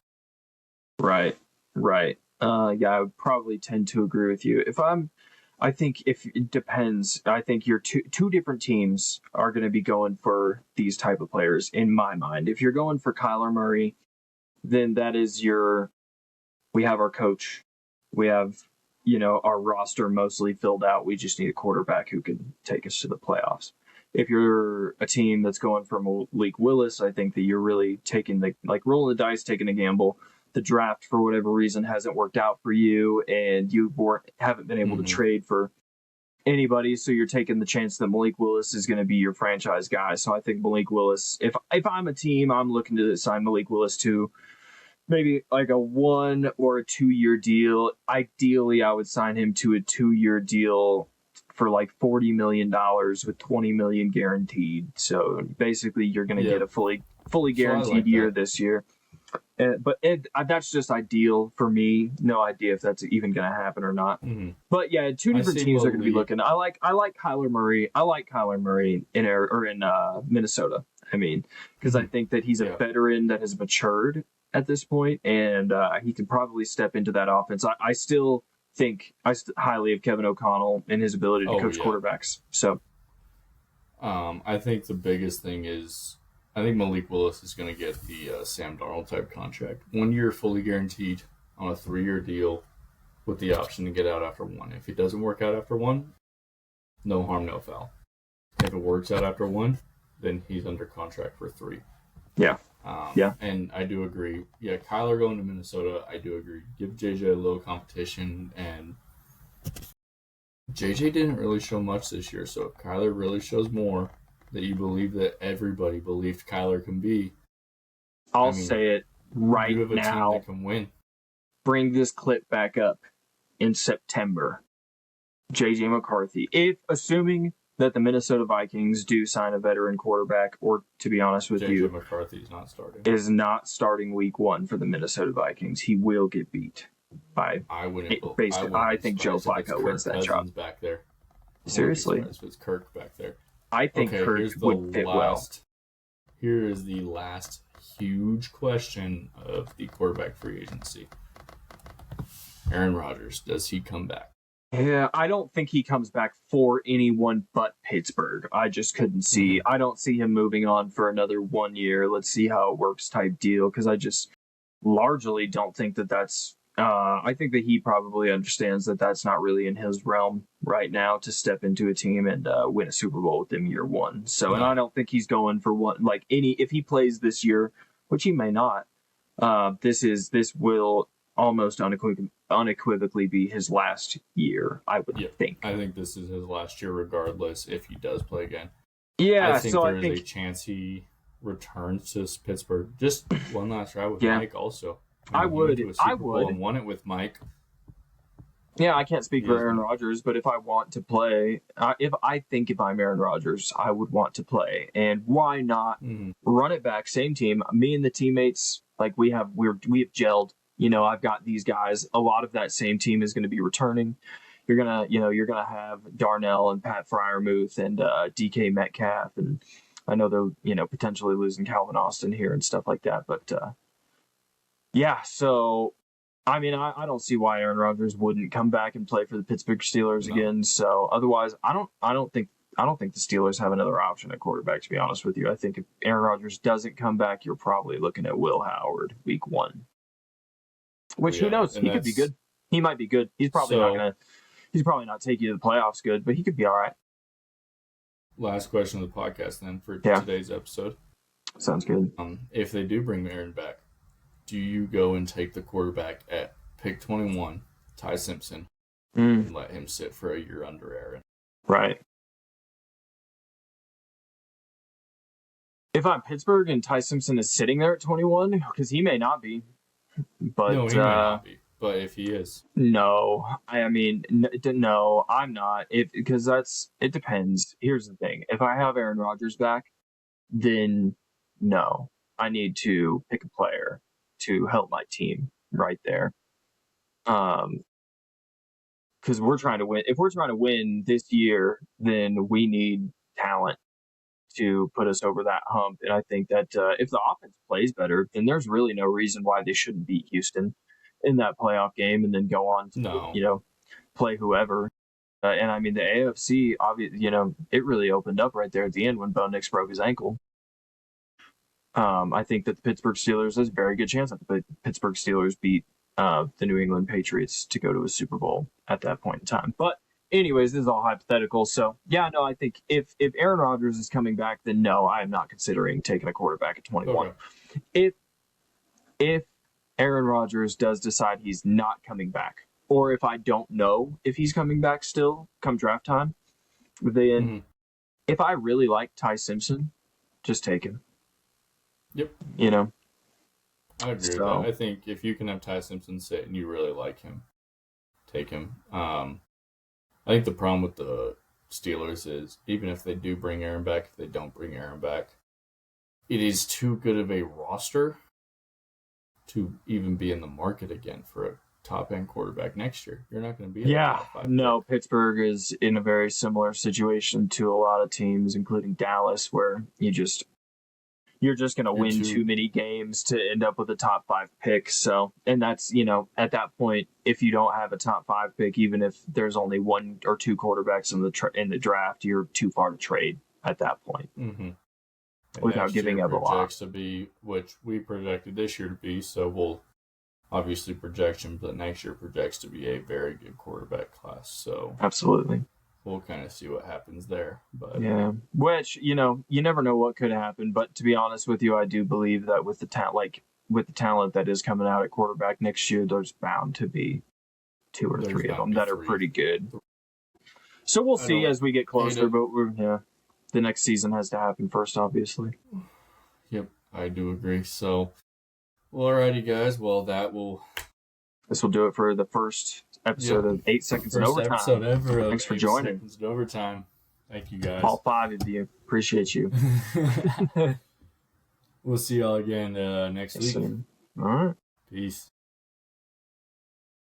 Right. I would probably tend to agree with you. I think if it depends. I think your two different teams are going to be going for these type of players in my mind. If you're going for Kyler Murray, then that is we have our coach. We have our roster mostly filled out. We just need a quarterback who can take us to the playoffs. If you're a team that's going for Malik Willis, I think that you're really taking rolling the dice, taking a gamble. The draft, for whatever reason, hasn't worked out for you, and you haven't been able to trade for anybody, so you're taking the chance that Malik Willis is going to be your franchise guy. So I think Malik Willis, if I'm a team, I'm looking to sign Malik Willis to maybe like a 1 or a 2 year deal. Ideally, I would sign him to a 2 year deal for like $40 million with $20 million guaranteed. So basically, you're going to get a fully guaranteed year this year. But that's just ideal for me. No idea if that's even going to happen or not. Mm-hmm. But yeah, two different teams are going to be looking. I like Kyler Murray. I like Kyler Murray in Minnesota. I mean, because I think that he's a veteran that has matured at this point, and he can probably step into that offense. I still think highly of Kevin O'Connell and his ability to coach quarterbacks. So, I think the biggest thing is, I think Malik Willis is going to get the Sam Darnold type contract. 1 year fully guaranteed on a 3-year deal with the option to get out after 1. If it doesn't work out after 1, no harm, no foul. If it works out after 1, then he's under contract for 3. Yeah. And I do agree. Yeah, Kyler going to Minnesota, I do agree. Give JJ a little competition, and JJ didn't really show much this year, so if Kyler really shows more that you believe that everybody believed Kyler can be, I'll say it right you have a now. Team that can win. Bring this clip back up in September. JJ McCarthy. Assuming that the Minnesota Vikings do sign a veteran quarterback, or to be honest with you, JJ McCarthy is not starting week 1 for the Minnesota Vikings. He will get beat by. I think Joe Flacco wins that job back there. Seriously, if it's Kirk back there. I think Kirk would fit well. Here is the last huge question of the quarterback free agency. Aaron Rodgers, does he come back? Yeah, I don't think he comes back for anyone but Pittsburgh. I just couldn't see. I don't see him moving on for another 1 year. Let's see how it works type deal, because I just largely don't think that that's. I think that he probably understands that that's not really in his realm right now to step into a team and win a Super Bowl with them year 1. So, and I don't think he's going for if he plays this year, which he may not. This will almost unequivocally be his last year, I would think. I think this is his last year regardless if he does play again. Yeah, I think there is a chance he returns to Pittsburgh. Just one last try with Mike also. I would. And won it with Mike. Yeah, I can't speak for Aaron Rodgers, but if I want to play, if I'm Aaron Rodgers, I would want to play. And why not run it back? Same team. Me and the teammates, we have gelled. I've got these guys. A lot of that same team is going to be returning. You're gonna have Darnell and Pat Freiermuth and DK Metcalf, and I know they're potentially losing Calvin Austin here and stuff like that. But yeah, so I mean, I don't see why Aaron Rodgers wouldn't come back and play for the Pittsburgh Steelers again. So otherwise, I don't think the Steelers have another option at quarterback, to be honest with you. I think if Aaron Rodgers doesn't come back, you're probably looking at Will Howard week 1. Which who knows? He could be good. He might be good. He's probably not take you to the playoffs good, but he could be all right. Last question of the podcast then for today's episode. Sounds good. If they do bring Aaron back, do you go and take the quarterback at pick 21, Ty Simpson, and let him sit for a year under Aaron? Right. If I'm Pittsburgh and Ty Simpson is sitting there at 21, because he may not be. But no, he may not be. But if he is, no. No, I'm not. Because it depends. Here's the thing: if I have Aaron Rodgers back, then no, I need to pick a player to help my team right there. Because we're trying to win. If we're trying to win this year, then we need talent to put us over that hump. And I think that if the offense plays better, then there's really no reason why they shouldn't beat Houston in that playoff game and then go on to, play whoever. And I mean, the AFC, obviously, it really opened up right there at the end when Bo Nix broke his ankle. I think that the Pittsburgh Steelers, there's a very good chance that the Pittsburgh Steelers beat the New England Patriots to go to a Super Bowl at that point in time. But anyways, this is all hypothetical. So, yeah, no, I think if Aaron Rodgers is coming back, then no, I am not considering taking a quarterback at 21. Okay. If Aaron Rodgers does decide he's not coming back, or if I don't know if he's coming back still come draft time, then if I really like Ty Simpson, just take him. Yep. I agree with that. I think if you can have Ty Simpson sit and you really like him, take him. I think the problem with the Steelers is, even if they do bring Aaron back, if they don't bring Aaron back, it is too good of a roster to even be in the market again for a top-end quarterback next year. You're not going to be Yeah, no, pick. Pittsburgh is in a very similar situation to a lot of teams, including Dallas, where you're just going to win too many games to end up with a top 5 pick. So, and that's, at that point, if you don't have a top 5 pick, even if there's only 1 or 2 quarterbacks in the draft, you're too far to trade at that point. Mm-hmm. Without giving up a lot. To be, which we projected this year to be, so we'll obviously projection, but next year projects to be a very good quarterback class. So absolutely, we'll kind of see what happens there. But yeah, which you never know what could happen. But to be honest with you, I do believe that with the talent that is coming out at quarterback next year, there's bound to be 2 or 3 of them that are pretty good. So we'll see as we get closer. But the next season has to happen first, obviously. Yep, I do agree. So, well, alrighty, guys. Well, this will do it for the first episode of 8 Seconds in Overtime. Episode ever. Thanks for joining. 8 Seconds in Overtime. Thank you, guys. All 5 of you. Appreciate you. We'll see y'all again next week. All right.